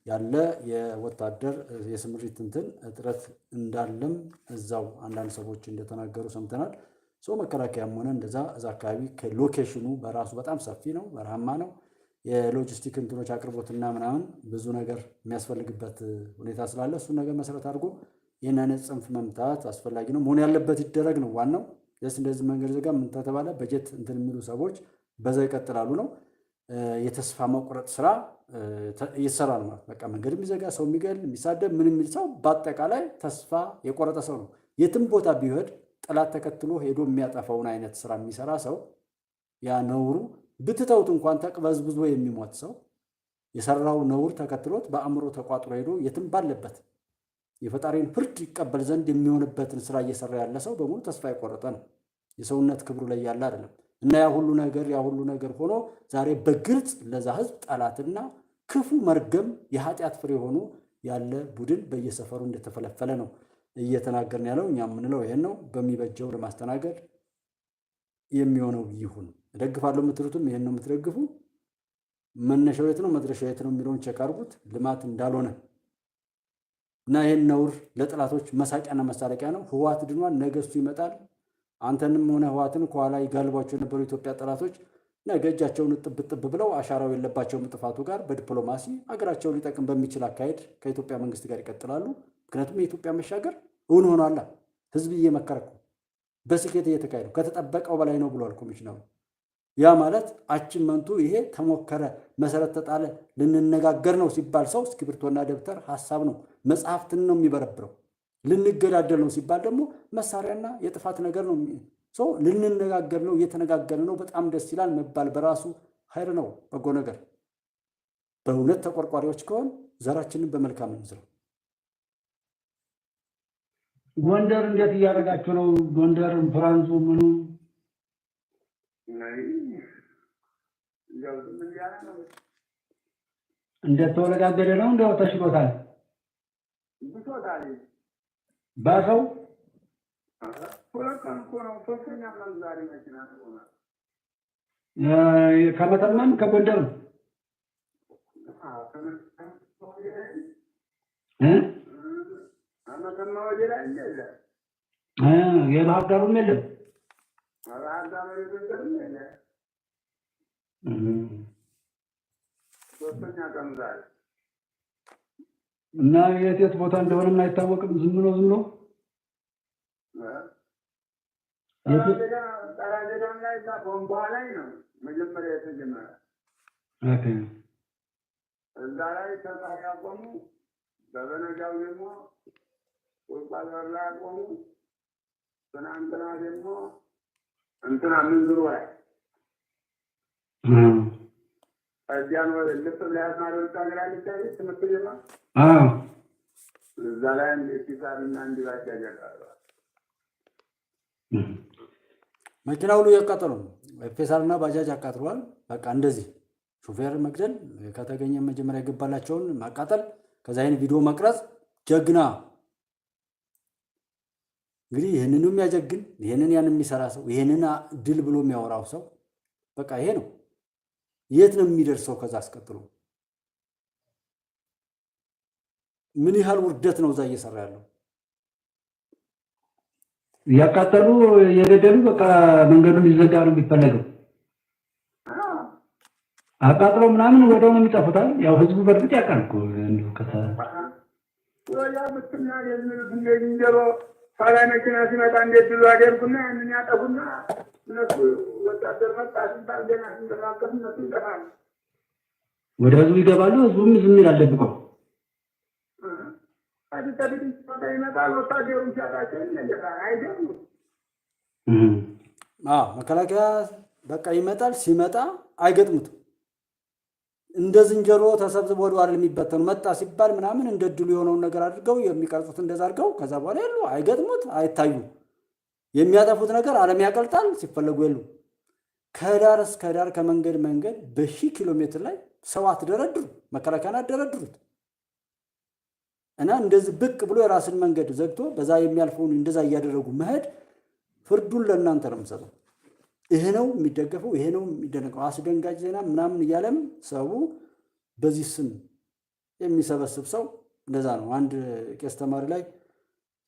ያለ የወታደር የስምሪት እንትን እጥረት እንዳለም እዛው አንዳንድ ሰዎች እንደተናገሩ ሰምተናል። መከላከያም ሆነ እንደዛ እዛ አካባቢ ከሎኬሽኑ በራሱ በጣም ሰፊ ነው፣ በረሃማ ነው። የሎጂስቲክ እንትኖች አቅርቦትና ምናምን ብዙ ነገር የሚያስፈልግበት ሁኔታ ስላለ እሱን ነገር መሰረት አድርጎ ይህን አይነት ጽንፍ መምታት አስፈላጊ ነው። መሆን ያለበት ይደረግ ነው ዋናው። ደስ እንደዚህ መንገድ ዘጋ ምን ተባለ በጀት እንትን የሚሉ ሰዎች በዛ ይቀጥላሉ ነው። የተስፋ መቁረጥ ስራ እየተሰራ ነው ማለት በቃ መንገድ የሚዘጋ ሰው የሚገል የሚሳደብ ምን የሚል ሰው በአጠቃላይ ተስፋ የቆረጠ ሰው ነው። የትም ቦታ ቢሄድ ጠላት ተከትሎ ሄዶ የሚያጠፋውን አይነት ስራ የሚሰራ ሰው ያ ነውሩ ብትተውት እንኳን ተቅበዝብዞ የሚሞት ሰው የሰራው ነውር ተከትሎት በአእምሮ ተቋጥሮ ሄዶ የትም ባለበት የፈጣሪን ፍርድ ይቀበል ዘንድ የሚሆንበትን ስራ እየሰራ ያለ ሰው በሙሉ ተስፋ የቆረጠ ነው። የሰውነት ክብሩ ላይ ያለ አይደለም። እና ያ ሁሉ ነገር ሆኖ ዛሬ በግልጽ ለዛ ህዝብ ጠላትና ክፉ መርገም የኃጢአት ፍሬ ሆኖ ያለ ቡድን በየሰፈሩ እንደተፈለፈለ ነው እየተናገርን ያለው። እኛ የምንለው ይሄን ነው። በሚበጀው ለማስተናገድ የሚሆነው ይሁን። እደግፋለሁ የምትሉትም ይሄን ነው የምትደግፉ። መነሻው የት ነው መድረሻው የት ነው የሚለውን ቼክ አድርጉት። ልማት እንዳልሆነ እና ይሄን ነውር ለጠላቶች መሳቂያና መሳለቂያ ነው። ህወሓት ድኗል፣ ነገ እሱ ይመጣል። አንተንም ሆነ ህወሓትን ከኋላ ይጋልቧቸው የነበሩ ኢትዮጵያ ጠላቶች ነገ እጃቸውን ጥብ ብለው አሻራው የለባቸውም ጥፋቱ ጋር በዲፕሎማሲ ሀገራቸውን ሊጠቅም በሚችል አካሄድ ከኢትዮጵያ መንግስት ጋር ይቀጥላሉ። ምክንያቱም የኢትዮጵያ መሻገር እውን ሆኗል። ህዝብ እየመከረ በስኬት እየተካሄደው ከተጠበቀው በላይ ነው ብሏል ኮሚሽነሩ። ያ ማለት አቺቭመንቱ ይሄ ተሞከረ፣ መሰረት ተጣለ፣ ልንነጋገር ነው ሲባል ሰው እስክሪብቶና ደብተር ሀሳብ ነው መጽሐፍትን ነው የሚበረብረው። ልንገዳደል ነው ሲባል ደግሞ መሳሪያና የጥፋት ነገር ነው። ሰው ልንነጋገር ነው እየተነጋገር ነው በጣም ደስ ይላል መባል በራሱ ኃይል ነው፣ በጎ ነገር። በእውነት ተቆርቋሪዎች ከሆን ዘራችንን በመልካም እንዝረው። ጎንደር እንዴት እያደረጋችሁ ነው? ጎንደር ፍራንሱ ምኑ እንደተወለጋገደ ነው እንደው ተሽሎታል ባሰው ከመተማም ከጎንደር የባህር ዳሩም የለም እና የት ቦታ እንደሆነ አይታወቅም። ዝም ብሎ ላይ ነው መጀመሪያ የተጀመረ። እዛ ላይ ተሳሪ ያቆሙ፣ በበነጋው ደግሞ ቁልቋል ላይ ያቆሙ። ትናንትና ደግሞ እንትና ምንዝሩ ላይ እዚያን ወደ ልብ ላይ አስማሪዎች ሀገር አልቻለ ትምህርት ጀማ እዛ ላይ እንዲሳርና እንዲባጃ ያቀርባል። መኪና ሁሉ ያቃጠሉ ኤፌሳርና ባጃጅ አቃጥሏል። በቃ እንደዚህ ሹፌር መግደል ከተገኘ መጀመሪያ ይገባላቸውን ማቃጠል፣ ከዛ ይሄን ቪዲዮ መቅረጽ ጀግና። እንግዲህ ይሄንን የሚያጀግን ይሄንን ያን የሚሰራ ሰው ይሄንን ድል ብሎ የሚያወራው ሰው በቃ ይሄ ነው። የት ነው የሚደርሰው? ከዛ አስቀጥሎ ምን ያህል ውርደት ነው እዛ እየሰራ ያለው? ያቃጠሉ የገደሉ በቃ መንገዱን ሊዘጋ ነው የሚፈለገው። አቃጥሎ ምናምን ወደው ነው የሚጠፉታል። ያው ህዝቡ በእርግጥ ያውቃል እኮ እንዴ ኋላ መኪና ሲመጣ እንዴት ብሎ አደርጉና ያንን ያጠፉና እነሱ ወታደር መጣ ሲባል ገና ሲንቀሳቀሱ እነሱ ይጠፋሉ። ወደ ህዝቡ ይገባሉ። ህዝቡም ዝም ይላል ደብቀው። ይመጣል ወታደሩን ሲያጣቸው ይነገራል። አይገርምም? መከላከያ በቃ ይመጣል። ሲመጣ አይገጥሙትም። እንደ ዝንጀሮ ተሰብስቦ ወደ ዋል የሚበተኑ መጣ ሲባል ምናምን እንደ ድሉ የሆነውን ነገር አድርገው የሚቀርጹት እንደዛ አድርገው ከዛ በኋላ ያሉ አይገጥሙት፣ አይታዩ። የሚያጠፉት ነገር ዓለም ያቀልጣል። ሲፈለጉ የሉ ከዳር እስከ ዳር ከመንገድ በ1000 ኪሎ ሜትር ላይ ሰው አትደረድሩ፣ መከላከያን አትደረድሩት እና እንደዚህ ብቅ ብሎ የራስን መንገድ ዘግቶ በዛ የሚያልፈውን እንደዛ እያደረጉ መሄድ ፍርዱን ለእናንተ ነው የምሰጠው። ይሄ ነው የሚደገፈው፣ ይሄ ነው የሚደነቀው። አስደንጋጭ ዜና ምናምን እያለም ሰው በዚህ ስም የሚሰበስብ ሰው እንደዛ ነው። አንድ ቄስ ተማሪ ላይ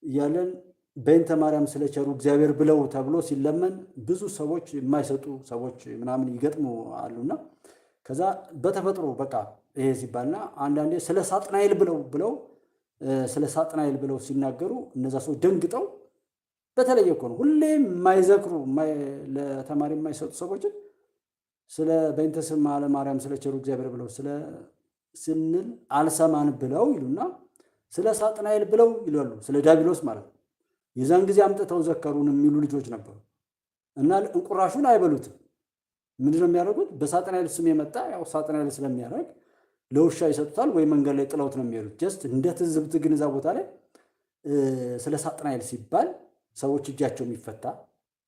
እያለን በእንተ ማርያም ስለቸሩ እግዚአብሔር ብለው ተብሎ ሲለመን ብዙ ሰዎች የማይሰጡ ሰዎች ምናምን ይገጥሙ አሉና ከዛ በተፈጥሮ በቃ ይሄ ሲባልና አንዳንዴ ስለ ሳጥናኤል ብለው ሲናገሩ እነዛ ሰዎች ደንግጠው በተለየ እኮ ነው ሁሌ የማይዘክሩ ለተማሪ የማይሰጡ ሰዎችን ስለ በእንተ ስማ ለማርያም ስለቸሩ እግዚአብሔር ብለው ስንል አልሰማን ብለው ይሉና ስለ ሳጥናኤል ብለው ይላሉ፣ ስለ ዲያብሎስ ማለት ነው። የዛን ጊዜ አምጥተው ዘከሩን የሚሉ ልጆች ነበሩ እና እንቁራሹን አይበሉትም። ምንድነው የሚያደርጉት? በሳጥናኤል ስም የመጣ ያው ሳጥናኤል ስለሚያደርግ ለውሻ ይሰጡታል ወይ መንገድ ላይ ጥለውት ነው የሚሄዱት። ጀስት እንደ ትዝብት ግን እዛ ቦታ ላይ ስለ ሳጥናኤል ሲባል ሰዎች እጃቸው የሚፈታ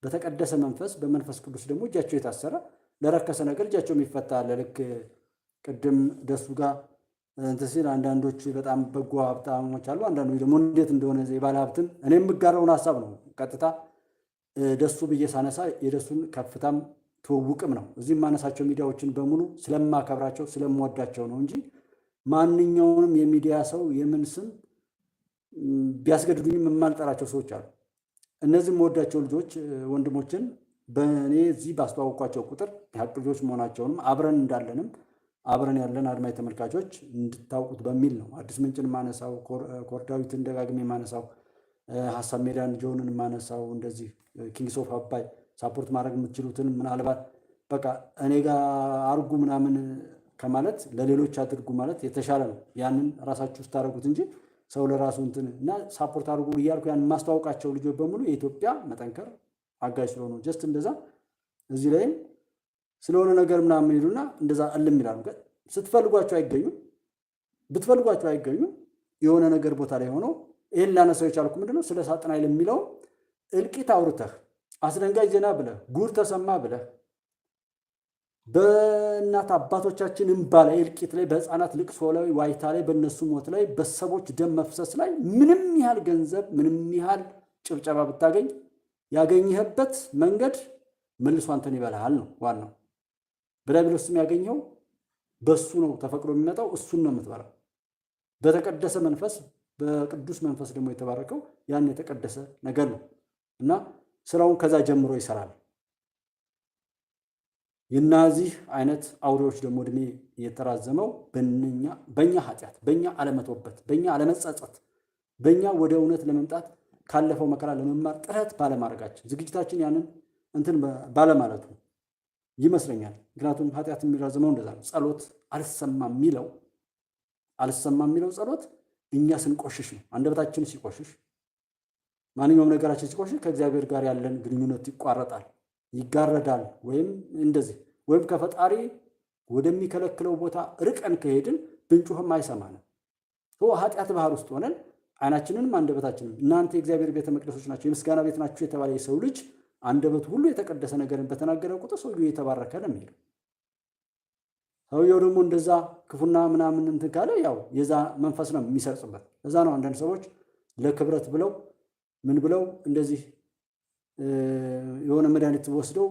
በተቀደሰ መንፈስ በመንፈስ ቅዱስ ደግሞ እጃቸው የታሰረ ለረከሰ ነገር እጃቸው የሚፈታ አለ። ልክ ቅድም ደሱ ጋር እንትን ሲል አንዳንዶች በጣም በጎ ሀብታሞች አሉ፣ አንዳንዶች ደግሞ እንዴት እንደሆነ የባለ ሀብትም እኔ የምጋራውን ሀሳብ ነው ቀጥታ ደሱ ብዬ ሳነሳ የደሱን ከፍታም ትውውቅም ነው። እዚህ የማነሳቸው ሚዲያዎችን በሙሉ ስለማከብራቸው ስለምወዳቸው ነው እንጂ ማንኛውንም የሚዲያ ሰው የምን ስም ቢያስገድዱኝም የማልጠራቸው ሰዎች አሉ። እነዚህ የምወዳቸው ልጆች ወንድሞችን በእኔ እዚህ ባስተዋወቋቸው ቁጥር የሀቅ ልጆች መሆናቸውንም አብረን እንዳለንም አብረን ያለን አድማጭ ተመልካቾች እንድታውቁት በሚል ነው። አዲስ ምንጭን ማነሳው፣ ኮርዳዊትን ደጋግሜ ማነሳው፣ ሀሳብ ሜዳን ጆንን ማነሳው፣ እንደዚህ ኪንግስ ኦፍ አባይ ሳፖርት ማድረግ የምትችሉትን ምናልባት በቃ እኔ ጋር አርጉ ምናምን ከማለት ለሌሎች አድርጉ ማለት የተሻለ ነው። ያንን ራሳችሁ ስታደርጉት እንጂ ሰው ለራሱ እንትን እና ሳፖርት አድርጉ እያልኩ ያን ማስተዋወቃቸው ልጆች በሙሉ የኢትዮጵያ መጠንከር አጋዥ ስለሆኑ ጀስት እንደዛ እዚህ ላይም ስለሆነ ነገር ምናምን ይሉና እንደዛ እልም ይላሉ። ስትፈልጓቸው አይገኙም፣ ብትፈልጓቸው አይገኙም። የሆነ ነገር ቦታ ላይ ሆነው ይሄን ላነሳው የቻልኩ ምንድነው ስለ ሳጥናኤል የሚለው እልቂት አውርተህ አስደንጋጭ ዜና ብለህ ጉድ ተሰማ ብለህ በእናት አባቶቻችን እንባ ላይ እልቂት ላይ በህፃናት ልቅሶ ላይ ዋይታ ላይ በእነሱ ሞት ላይ በሰዎች ደም መፍሰስ ላይ ምንም ያህል ገንዘብ ምንም ያህል ጭብጨባ ብታገኝ ያገኘህበት መንገድ መልሶ አንተን ይበልሃል ነው ዋናው። በዲያብሎስ ስም ያገኘው በሱ ነው ተፈቅዶ የሚመጣው፣ እሱን ነው የምትበላው። በተቀደሰ መንፈስ በቅዱስ መንፈስ ደግሞ የተባረከው ያን የተቀደሰ ነገር ነው እና ስራውን ከዛ ጀምሮ ይሰራል። የናዚህ አይነት አውሬዎች ደግሞ እድሜ የተራዘመው በእኛ ኃጢአት፣ በእኛ አለመቶበት፣ በእኛ አለመጸጸት፣ በእኛ ወደ እውነት ለመምጣት ካለፈው መከራ ለመማር ጥረት ባለማድረጋችን ዝግጅታችን ያንን እንትን ባለማለቱ ይመስለኛል። ምክንያቱም ኃጢአት የሚራዘመው እንደዛ ነው። ጸሎት አልሰማም የሚለው ጸሎት እኛ ስንቆሽሽ ነው። አንደበታችን ሲቆሽሽ፣ ማንኛውም ነገራችን ሲቆሽሽ ከእግዚአብሔር ጋር ያለን ግንኙነት ይቋረጣል፣ ይጋረዳል። ወይም ከፈጣሪ ወደሚከለክለው ቦታ ርቀን ከሄድን ብንጩህም አይሰማንም። ኃጢአት ባህር ውስጥ ሆነን አይናችንንም አንደበታችንን እናንተ የእግዚአብሔር ቤተ መቅደሶች ናቸው፣ የምስጋና ቤት ናቸው የተባለ የሰው ልጅ አንደበቱ ሁሉ የተቀደሰ ነገርን በተናገረ ቁጥር ሰውየው የተባረከ ነው የሚለው። ሰውየው ደግሞ እንደዛ ክፉና ምናምን እንትን ካለ ያው የዛ መንፈስ ነው የሚሰርጽበት። እዛ ነው አንዳንድ ሰዎች ለክብረት ብለው ምን ብለው እንደዚህ የሆነ መድኃኒት ወስደው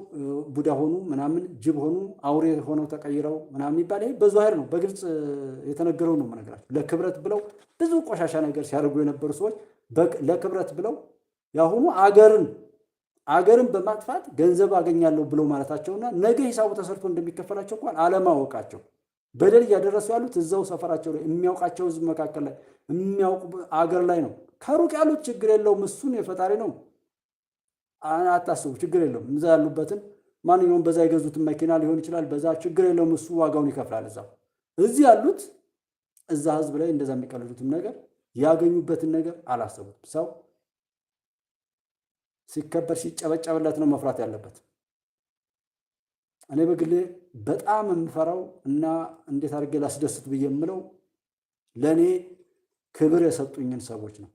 ቡዳ ሆኑ ምናምን ጅብ ሆኑ አውሬ ሆነው ተቀይረው ምናምን ይባል። ይሄ በዛሂር ነው፣ በግልጽ የተነገረው ነው መነግራቸው። ለክብረት ብለው ብዙ ቆሻሻ ነገር ሲያደርጉ የነበሩ ሰዎች ለክብረት ብለው ያሁኑ አገርን በማጥፋት ገንዘብ አገኛለሁ ብለው ማለታቸውና ነገ ሂሳቡ ተሰርቶ እንደሚከፈላቸው እንኳን አለማወቃቸው በደል እያደረሱ ያሉት እዛው ሰፈራቸው ላይ የሚያውቃቸው ህዝብ መካከል ላይ የሚያውቁ አገር ላይ ነው። ከሩቅ ያሉት ችግር የለውም፣ እሱን የፈጣሪ ነው አታስቡ፣ ችግር የለውም። እዛ ያሉበትን ማንኛውም በዛ የገዙትን መኪና ሊሆን ይችላል፣ በዛ ችግር የለውም፣ እሱ ዋጋውን ይከፍላል እዛው። እዚህ ያሉት እዛ ህዝብ ላይ እንደዛ የሚቀልዱትም ነገር ያገኙበትን ነገር አላሰቡትም። ሰው ሲከበር ሲጨበጨብለት ነው መፍራት ያለበት። እኔ በግሌ በጣም የምፈራው እና እንዴት አድርጌ ላስደስት ብዬ የምለው ለእኔ ክብር የሰጡኝን ሰዎች ነው።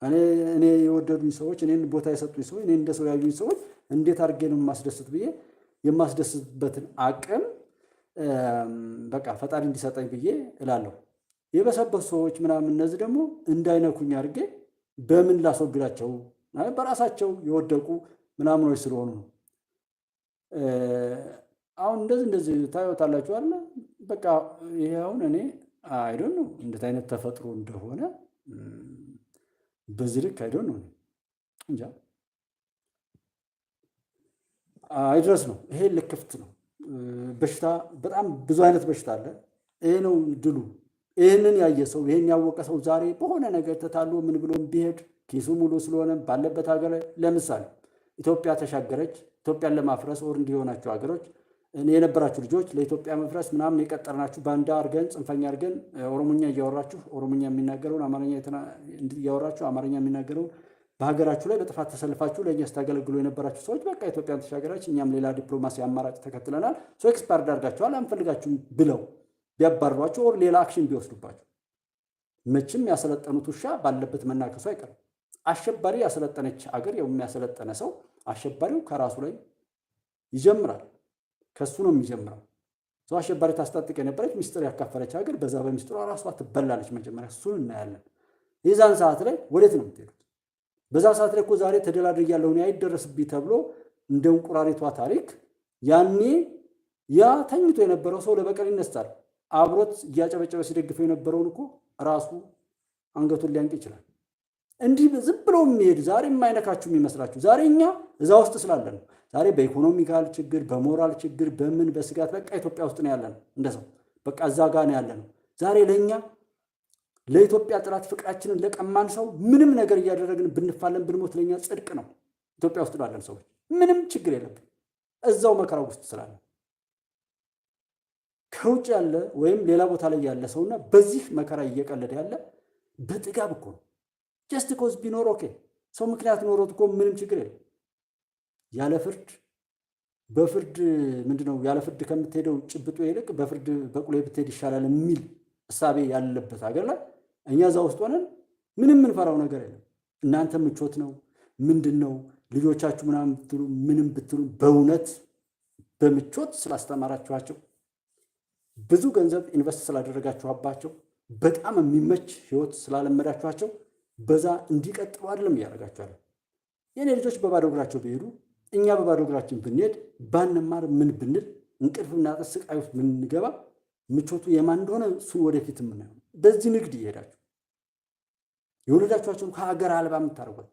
እኔ የወደዱኝ ሰዎች፣ እኔን ቦታ የሰጡኝ ሰዎች፣ እኔ እንደ ሰው ያዩኝ ሰዎች እንዴት አድርጌ ነው የማስደስት ብዬ የማስደስትበትን አቅም በቃ ፈጣሪ እንዲሰጠኝ ብዬ እላለሁ። የበሰበሱ ሰዎች ምናምን እነዚህ ደግሞ እንዳይነኩኝ አድርጌ በምን ላስወግዳቸው? በራሳቸው የወደቁ ምናምኖች ስለሆኑ ነው። አሁን እንደዚህ ታዩታላችሁ አለ። በቃ ይሄ አሁን እኔ አይዶን ነው እንዴት አይነት ተፈጥሮ እንደሆነ በዚህ ልክ አይዶን ነው እንጃ አይድረስ ነው። ይሄ ልክፍት ነው። በሽታ በጣም ብዙ አይነት በሽታ አለ። ይሄ ነው ድሉ። ይህንን ያየ ሰው ይህን ያወቀ ሰው ዛሬ በሆነ ነገር ተታሎ ምን ብሎ ቢሄድ ኪሱ ሙሉ ስለሆነ ባለበት ሀገር ላይ ለምሳሌ ኢትዮጵያ ተሻገረች። ኢትዮጵያን ለማፍረስ ወር እንዲሆናቸው ሀገሮች የነበራችሁ ልጆች ለኢትዮጵያ መፍረስ ምናምን የቀጠርናችሁ ባንዳ አድርገን ጽንፈኛ አድርገን ኦሮሞኛ እያወራችሁ ኦሮሞኛ የሚናገረውን አማርኛ እያወራችሁ አማርኛ የሚናገረውን በሀገራችሁ ላይ በጥፋት ተሰልፋችሁ ለእኛ ስታገለግሉ የነበራችሁ ሰዎች በቃ ኢትዮጵያን ተሻገራች፣ እኛም ሌላ ዲፕሎማሲ አማራጭ ተከትለናል፣ ኤክስፓርድ አድርጋችኋል፣ አንፈልጋችሁም ብለው ቢያባርሯችሁ ወር ሌላ አክሽን ቢወስዱባችሁ መቼም ያሰለጠኑት ውሻ ባለበት መናከሱ አይቀርም። አሸባሪ ያሰለጠነች አገር የሚያሰለጠነ ሰው አሸባሪው ከራሱ ላይ ይጀምራል። ከሱ ነው የሚጀምረው። ሰው አሸባሪ ታስታጥቅ የነበረች ሚስጥር ያካፈለች ሀገር በዛ በሚስጥሯ ራሷ ትበላለች። መጀመሪያ እሱን እናያለን። የዛን ሰዓት ላይ ወዴት ነው የምትሄዱት? በዛ ሰዓት ላይ እኮ ዛሬ ተደላድያለሁ እኔ አይደረስብኝ ተብሎ እንደ እንቁራሪቷ ታሪክ ያኔ ያ ተኝቶ የነበረው ሰው ለበቀል ይነሳል። አብሮት እያጨበጨበ ሲደግፈው የነበረውን እኮ ራሱ አንገቱን ሊያንቅ ይችላል። እንዲህ ዝም ብሎ የሚሄድ ዛሬ የማይነካችሁ የሚመስላችሁ ዛሬ እኛ እዛ ውስጥ ስላለን ነው። ዛሬ በኢኮኖሚካል ችግር፣ በሞራል ችግር፣ በምን በስጋት በቃ ኢትዮጵያ ውስጥ ነው ያለነው። እንደ ሰው በቃ እዛ ጋር ነው ያለነው። ዛሬ ለእኛ ለኢትዮጵያ ጥላት ፍቅራችንን ለቀማን ሰው ምንም ነገር እያደረግን ብንፋለን ብንሞት ለእኛ ጽድቅ ነው። ኢትዮጵያ ውስጥ ላለን ሰዎች ምንም ችግር የለብን እዛው መከራ ውስጥ ስላለን። ከውጭ ያለ ወይም ሌላ ቦታ ላይ ያለ ሰውና በዚህ መከራ እየቀለደ ያለ በጥጋብ እኮ ነው። ጀስት ኮዝ ቢኖር ኦኬ ሰው ምክንያት ኖሮት እኮ ምንም ችግር የለም። ያለ ፍርድ በፍርድ ምንድነው ያለ ፍርድ ከምትሄደው ጭብጡ ይልቅ በፍርድ በቁሌ ብትሄድ ይሻላል የሚል እሳቤ ያለበት ሀገር ላይ እኛ እዛ ውስጥ ሆነን ምንም የምንፈራው ነገር የለም። እናንተ ምቾት ነው ምንድን ነው ልጆቻችሁ ምናምን ብትሉ ምንም ብትሉ በእውነት በምቾት ስላስተማራችኋቸው ብዙ ገንዘብ ኢንቨስት ስላደረጋችኋባቸው በጣም የሚመች ህይወት ስላለመዳችኋቸው በዛ እንዲቀጥሉ አይደለም እያደረጋችኋል። የኔ ልጆች በባዶ እግራቸው ቢሄዱ እኛ በባዶ እግራችን ብንሄድ ባንማር ምን ብንል እንቅልፍና ስቃይ ውስጥ ብንገባ ምቾቱ የማን እንደሆነ እሱን ወደፊት የምናየው። በዚህ ንግድ እየሄዳችሁ የወለዳችኋቸውን ከሀገር አልባ የምታደርጓት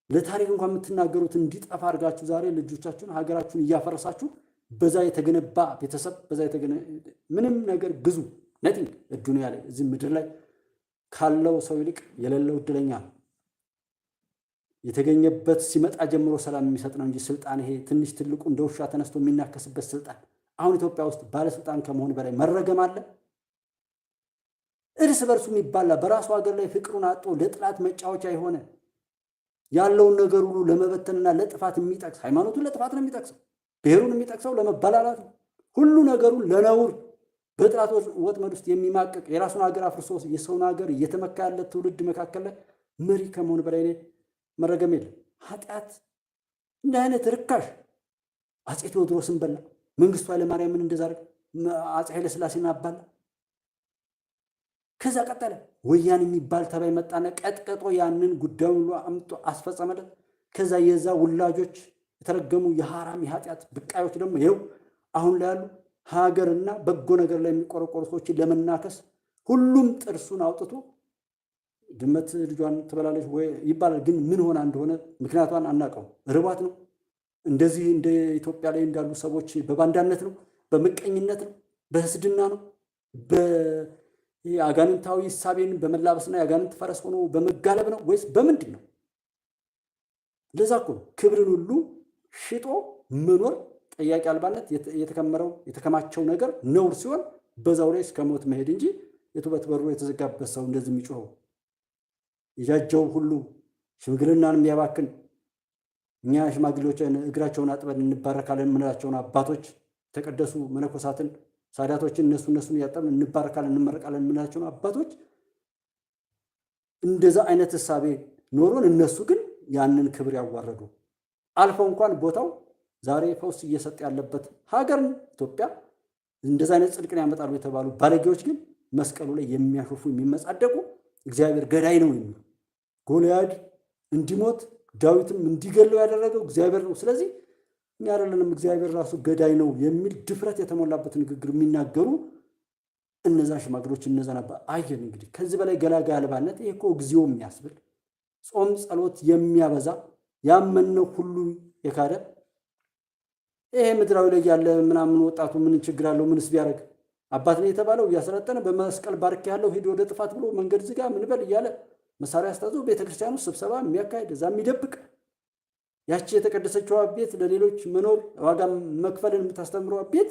ለታሪክ እንኳን የምትናገሩት እንዲጠፋ አድርጋችሁ ዛሬ ልጆቻችሁን ሀገራችሁን እያፈረሳችሁ በዛ የተገነባ ቤተሰብ በዛ ምንም ነገር ብዙ ነቲንግ ዱንያ ላይ እዚህ ምድር ላይ ካለው ሰው ይልቅ የሌለው እድለኛ ነው። የተገኘበት ሲመጣ ጀምሮ ሰላም የሚሰጥ ነው እንጂ ስልጣን ይሄ ትንሽ ትልቁ እንደ ውሻ ተነስቶ የሚናከስበት ስልጣን አሁን ኢትዮጵያ ውስጥ ባለስልጣን ከመሆን በላይ መረገም አለ። እርስ በርሱ የሚባላ በራሱ ሀገር ላይ ፍቅሩን አጥቶ ለጥላት መጫወቻ የሆነ ያለውን ነገር ሁሉ ለመበተንና ለጥፋት የሚጠቅስ ሃይማኖቱን ለጥፋት ነው የሚጠቅሰው፣ ብሔሩን የሚጠቅሰው ለመበላላት ነው። ሁሉ ነገሩን ለነውር በጥላት ወጥመድ ውስጥ የሚማቀቅ የራሱን ሀገር አፍርሶ የሰውን ሀገር እየተመካ ያለ ትውልድ መካከል ላይ መሪ ከመሆን በላይ መረገም የለም። ኃጢአት እንደ አይነት ርካሽ አፄ ቴዎድሮስን በላ፣ መንግስቱ ኃይለማርያምን እንደዛ አደረገ፣ አፄ ኃይለሥላሴን አባላ። ከዛ ቀጠለ ወያኔ የሚባል ተባይ መጣና ቀጥቀጦ ያንን ጉዳዩን ሁሉ አምጦ አስፈጸመለት። ከዛ የዛ ውላጆች የተረገሙ የሐራም የኃጢአት ብቃዮች ደግሞ ይኸው አሁን ላይ ያሉ ሀገርና በጎ ነገር ላይ የሚቆረቆሩ ሰዎችን ለመናከስ ሁሉም ጥርሱን አውጥቶ ድመት ልጇን ትበላለች ወይ ይባላል። ግን ምን ሆና እንደሆነ ምክንያቷን አናውቀውም። ርቧት ነው? እንደዚህ እንደ ኢትዮጵያ ላይ እንዳሉ ሰዎች በባንዳነት ነው? በምቀኝነት ነው? በህስድና ነው? በአጋንንታዊ እሳቤን በመላበስና የአጋንንት ፈረስ ሆኖ በመጋለብ ነው ወይስ በምንድን ነው? ለዛ እኮ ክብርን ሁሉ ሽጦ መኖር ጠያቂ አልባነት የተከማቸው ነገር ነውር ሲሆን በዛው ላይ እስከ ሞት መሄድ እንጂ የቱበት በሩ የተዘጋበት ሰው እንደዚህ የሚጮኸው የጃጀው ሁሉ ሽምግልናን የሚያባክን እኛ ሽማግሌዎችን እግራቸውን አጥበን እንባረካለን የምንላቸውን አባቶች የተቀደሱ መነኮሳትን ሳዳቶችን እነሱን እያጠብን እንባረካለን እንመረቃለን የምንላቸውን አባቶች እንደዛ አይነት እሳቤ ኖሮን እነሱ ግን ያንን ክብር ያዋረዱ አልፈው እንኳን ቦታው ዛሬ ፈውስ እየሰጠ ያለበት ሀገር ኢትዮጵያ እንደዛ አይነት ጽድቅን ያመጣሉ የተባሉ ባለጌዎች ግን መስቀሉ ላይ የሚያሾፉ የሚመጻደቁ እግዚአብሔር ገዳይ ነው የሚሉ ጎልያድ እንዲሞት ዳዊትም እንዲገለው ያደረገው እግዚአብሔር ነው። ስለዚህ እኛ አይደለንም እግዚአብሔር ራሱ ገዳይ ነው የሚል ድፍረት የተሞላበት ንግግር የሚናገሩ እነዛ ሽማግሎች እነዛ ነበር። አየን እንግዲህ ከዚህ በላይ ገላጋይ አልባነት ይሄ እኮ እግዚኦ የሚያስብል ጾም ጸሎት የሚያበዛ ያመነው ሁሉ የካደ ይሄ ምድራዊ ላይ ያለ ምናምን ወጣቱ ምን ችግር አለው? ምንስ ቢያደርግ አባት ነው የተባለው እያሰለጠነ በመስቀል ባርክ ያለው ሂድ ወደ ጥፋት ብሎ መንገድ ዝጋ ምን በል እያለ መሳሪያ አስታዞ ቤተክርስቲያኑ ስብሰባ የሚያካሄድ እዛ የሚደብቅ ያቺ የተቀደሰችዋ ቤት ለሌሎች መኖር ዋጋ መክፈልን የምታስተምረዋ ቤት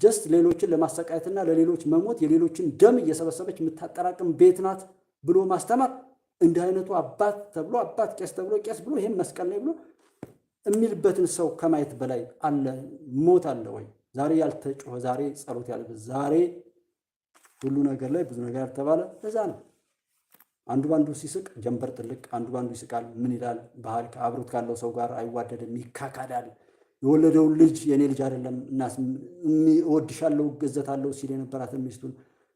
ጀስት ሌሎችን ለማሰቃየትና ለሌሎች መሞት የሌሎችን ደም እየሰበሰበች የምታጠራቅም ቤት ናት ብሎ ማስተማር እንዲህ አይነቱ አባት ተብሎ አባት ቄስ ተብሎ ቄስ ብሎ ይሄን መስቀል ላይ ብሎ የሚልበትን ሰው ከማየት በላይ አለ ሞት አለ ወይ? ዛሬ ያልተጮኸ ዛሬ ጸሎት ያለበት ዛሬ ሁሉ ነገር ላይ ብዙ ነገር ያልተባለ እዛ ነው። አንዱ ባንዱ ሲስቅ ጀንበር ጥልቅ፣ አንዱ ባንዱ ይስቃል። ምን ይላል? ባህል አብሮት ካለው ሰው ጋር አይዋደድም፣ ይካካዳል። የወለደውን ልጅ የኔ ልጅ አይደለም እናስ እወድሻለሁ እገዘታለሁ ሲል የነበራትን ሚስቱን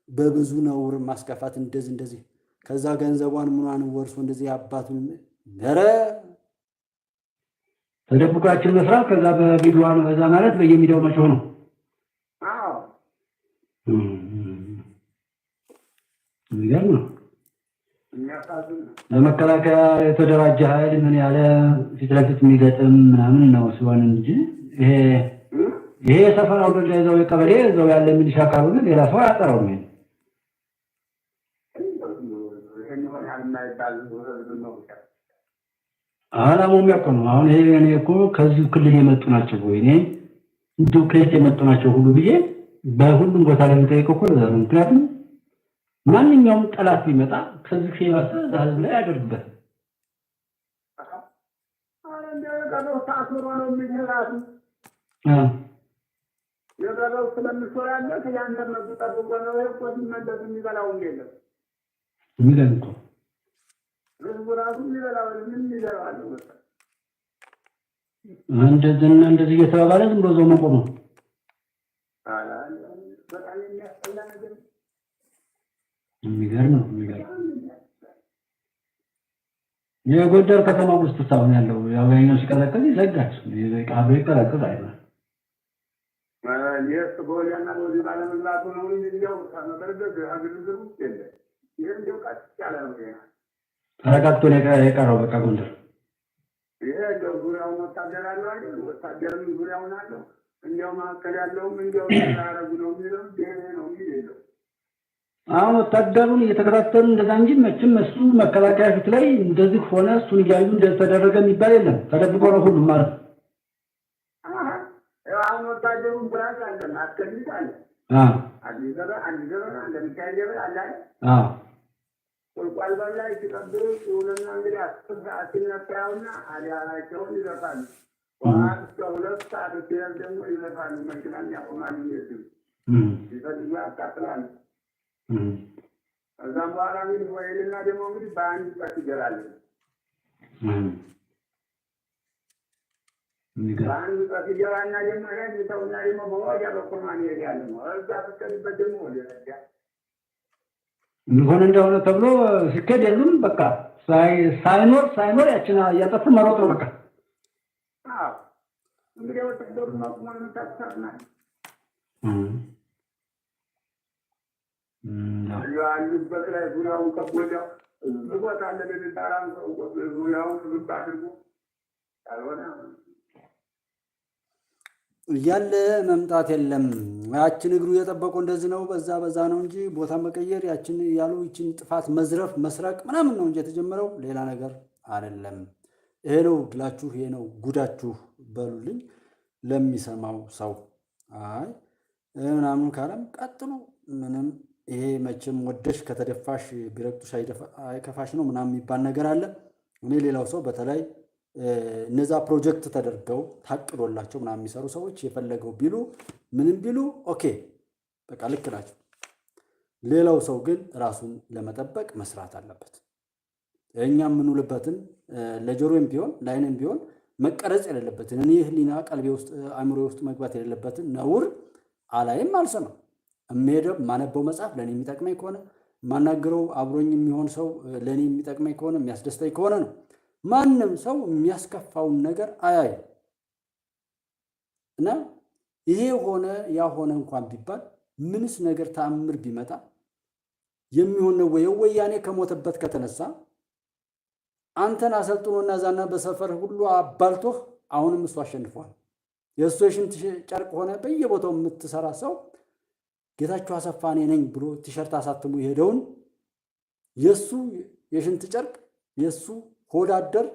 በብዙ ነውር ማስከፋት እንደዚህ ከዛ ገንዘቧን ምኗን ወርሶ እንደዚህ አባቱን ነረ ተደብቋችን መስራት ከዛ በቪዲዮዋን በዛ ማለት በየሚዲያው መጮህ ነው። አዎ ይገርም ነው። ለመከላከያ የተደራጀ ኃይል ምን ያለ ፊት ለፊት የሚገጥም ምናምን ነው ሲሆን እንጂ ይሄ የሰፈር አውደል ይዘው የቀበሌ እዛው ያለ ሚሊሻ ካልሆነ ሌላ ሰው አያጠራውም። አላማው የሚያውቀው ነው። አሁን ይሄ እኔ እኮ ከዚህ ክልል የመጡ ናቸው ወይ እኔ እንደው ከየት የመጡ ናቸው ሁሉ ብዬ በሁሉም ቦታ ላይ የምጠይቀው እኮ ለዛ ነው። ምክንያቱም ማንኛውም ጠላት ቢመጣ ከዚህ ከይባሰ ዛሬ ላይ ያደርግበት የገበው ታስሮ ነው የሚገራቱ የገበው ስለምሶራለት ያንተን ነው ተጠብቆ ነው እኮ ሲመለስ የሚበላው የለም የሚለን እኮ ህዝቡ ራሱ የሚበላው ምን ይዘራዋል? እንደዚህ እየተባባለ ዝም ብሎ ዘው መቆም ነው። በጣም የሚያስጠላ ነገር የሚገርም ነው። የጎንደር ከተማ ውስጥ ታውን ያለው ያው ሲቀላቀል ይዘጋል ቃብሬ ይቀላቀል አይደል? የስ ጎያና ወዲ ባለመላቱ ነው እንዲያው ታመደረገ አግልግሉ ይችላል። ይሄን ደው ቃል ያለ ነው ተረጋግቶ ነው የቀረው። በቃ ጎንደር ይሄ ዙሪያው ወታደር አለው አይደል? ወታደርም ዙሪያውን አለው። እንዲያው ማከለ ያለውም እንዲያው ታረጉ ነው የሚለው ይሄ ነው የሚለው። አሁን ወታደሩን እየተከታተሉ እንደዛ እንጂ መቼም እሱ መከላከያ ፊት ላይ እንደዚህ ሆነ እሱን እያዩ እንደተደረገ የሚባል የለም። ተደብቆ ነው ሁሉም ማለት አሁን ወታደሩን ብራዝ አለ ማከልት አለ አዲዘራ እንደሚታየው አለ ቁልቋል በላይ ሲቀብሩ ሲውልና እንግዲህ 10 ሰዓት ሲነሳውና አዲያናቸውን ይዘፋሉ። ዋት ከሁለት ሰዓት ሲል ደግሞ ይዘፋሉ። መኪናን ያቆማሉ። ይፈልጉ ያቃጥላሉ። እዛም በኋላ እንግዲህ ወይልና ደግሞ እንግዲህ በአንድ ቀት ይገራሉ። በአንድ ቀት ይገራና ደግሞ ይተውና ደግሞ በወዲያ በኩል ማን ይሄዳል ነው እዛ ተከልበት ደግሞ ወዲያ ምን እንደሆነ ተብሎ ሲከድ የለም። በቃ ሳይኖር ያችን ያጠፉ መሮጥ ነው በቃ። አዎ እንግዲህ ወታደሩ ማቁማን ተጣጣና ያሉበት ላይ ዙሪያውን ከቦታው ዝቦታ ለደዳራን ሰው ዙሪያውን ዝባ አድርጎ ካልሆነ ያለ መምጣት የለም። ያችን እግሩ የጠበቁ እንደዚህ ነው በዛ ነው እንጂ ቦታ መቀየር ያችን ያሉ ይችን ጥፋት መዝረፍ መስረቅ ምናምን ነው እንጂ የተጀመረው ሌላ ነገር አይደለም። ይሄ ነው ድላችሁ፣ ይሄ ነው ጉዳችሁ በሉልኝ ለሚሰማው ሰው። አይ ምናምን ካለም ቀጥሉ። ምንም ይሄ መቼም ወደሽ ከተደፋሽ ቢረግጡሽ አይከፋሽ ነው ምናምን የሚባል ነገር አለ። እኔ ሌላው ሰው በተለይ እነዛ ፕሮጀክት ተደርገው ታቅዶላቸው ምናምን የሚሰሩ ሰዎች የፈለገው ቢሉ ምንም ቢሉ ኦኬ በቃ ልክ ናቸው። ሌላው ሰው ግን ራሱን ለመጠበቅ መስራት አለበት። እኛ የምንውልበትን ለጆሮም ቢሆን ለዓይንም ቢሆን መቀረጽ የሌለበትን እኔ ህሊና ቀልቤ ውስጥ አእምሮ ውስጥ መግባት የሌለበትን ነውር አላይም አልሰማም። የምሄደው ማነበው መጽሐፍ ለእኔ የሚጠቅመኝ ከሆነ ማናገረው አብሮኝ የሚሆን ሰው ለእኔ የሚጠቅመኝ ከሆነ የሚያስደስተኝ ከሆነ ነው። ማንም ሰው የሚያስከፋውን ነገር አያይም እና ይሄ ሆነ ያ ሆነ እንኳን ቢባል ምንስ ነገር ተአምር ቢመጣ የሚሆን ነው ወይ? ወያኔ ከሞተበት ከተነሳ አንተን አሰልጥኖና ዛና በሰፈር ሁሉ አባልቶህ አሁንም እሱ አሸንፏል። የእሱ የሽንት ጨርቅ ሆነ በየቦታው የምትሰራ ሰው ጌታቸው አሰፋ እኔ ነኝ ብሎ ቲሸርት አሳትሞ የሄደውን የእሱ የሽንት ጨርቅ የእሱ ሆዳደር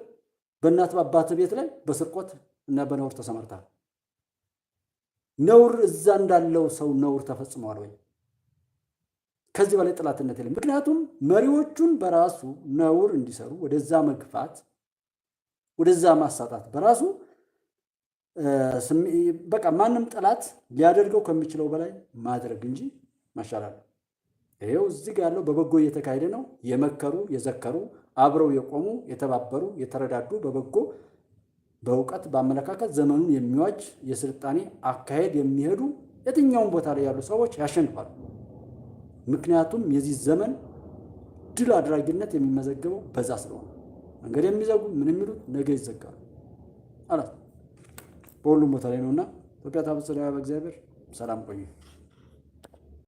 በእናት በአባት ቤት ላይ በስርቆት እና በነውር ተሰማርተሃል። ነውር እዛ እንዳለው ሰው ነውር ተፈጽመዋል ወይ? ከዚህ በላይ ጥላትነት የለም። ምክንያቱም መሪዎቹን በራሱ ነውር እንዲሰሩ ወደዛ መግፋት ወደዛ ማሳጣት በራሱ በቃ ማንም ጠላት ሊያደርገው ከሚችለው በላይ ማድረግ እንጂ ማሻላል። ይሄው እዚህ ጋር ያለው በበጎ እየተካሄደ ነው። የመከሩ የዘከሩ አብረው የቆሙ የተባበሩ የተረዳዱ በበጎ በእውቀት በአመለካከት ዘመኑን የሚዋጅ የስልጣኔ አካሄድ የሚሄዱ የትኛውም ቦታ ላይ ያሉ ሰዎች ያሸንፋሉ። ምክንያቱም የዚህ ዘመን ድል አድራጊነት የሚመዘገበው በዛ ስለሆነ መንገድ የሚዘጉ ምን የሚሉት ነገ ይዘጋሉ አላት። በሁሉም ቦታ ላይ ነውና ኢትዮጵያ ታበጽሕና በእግዚአብሔር። ሰላም ቆዩ።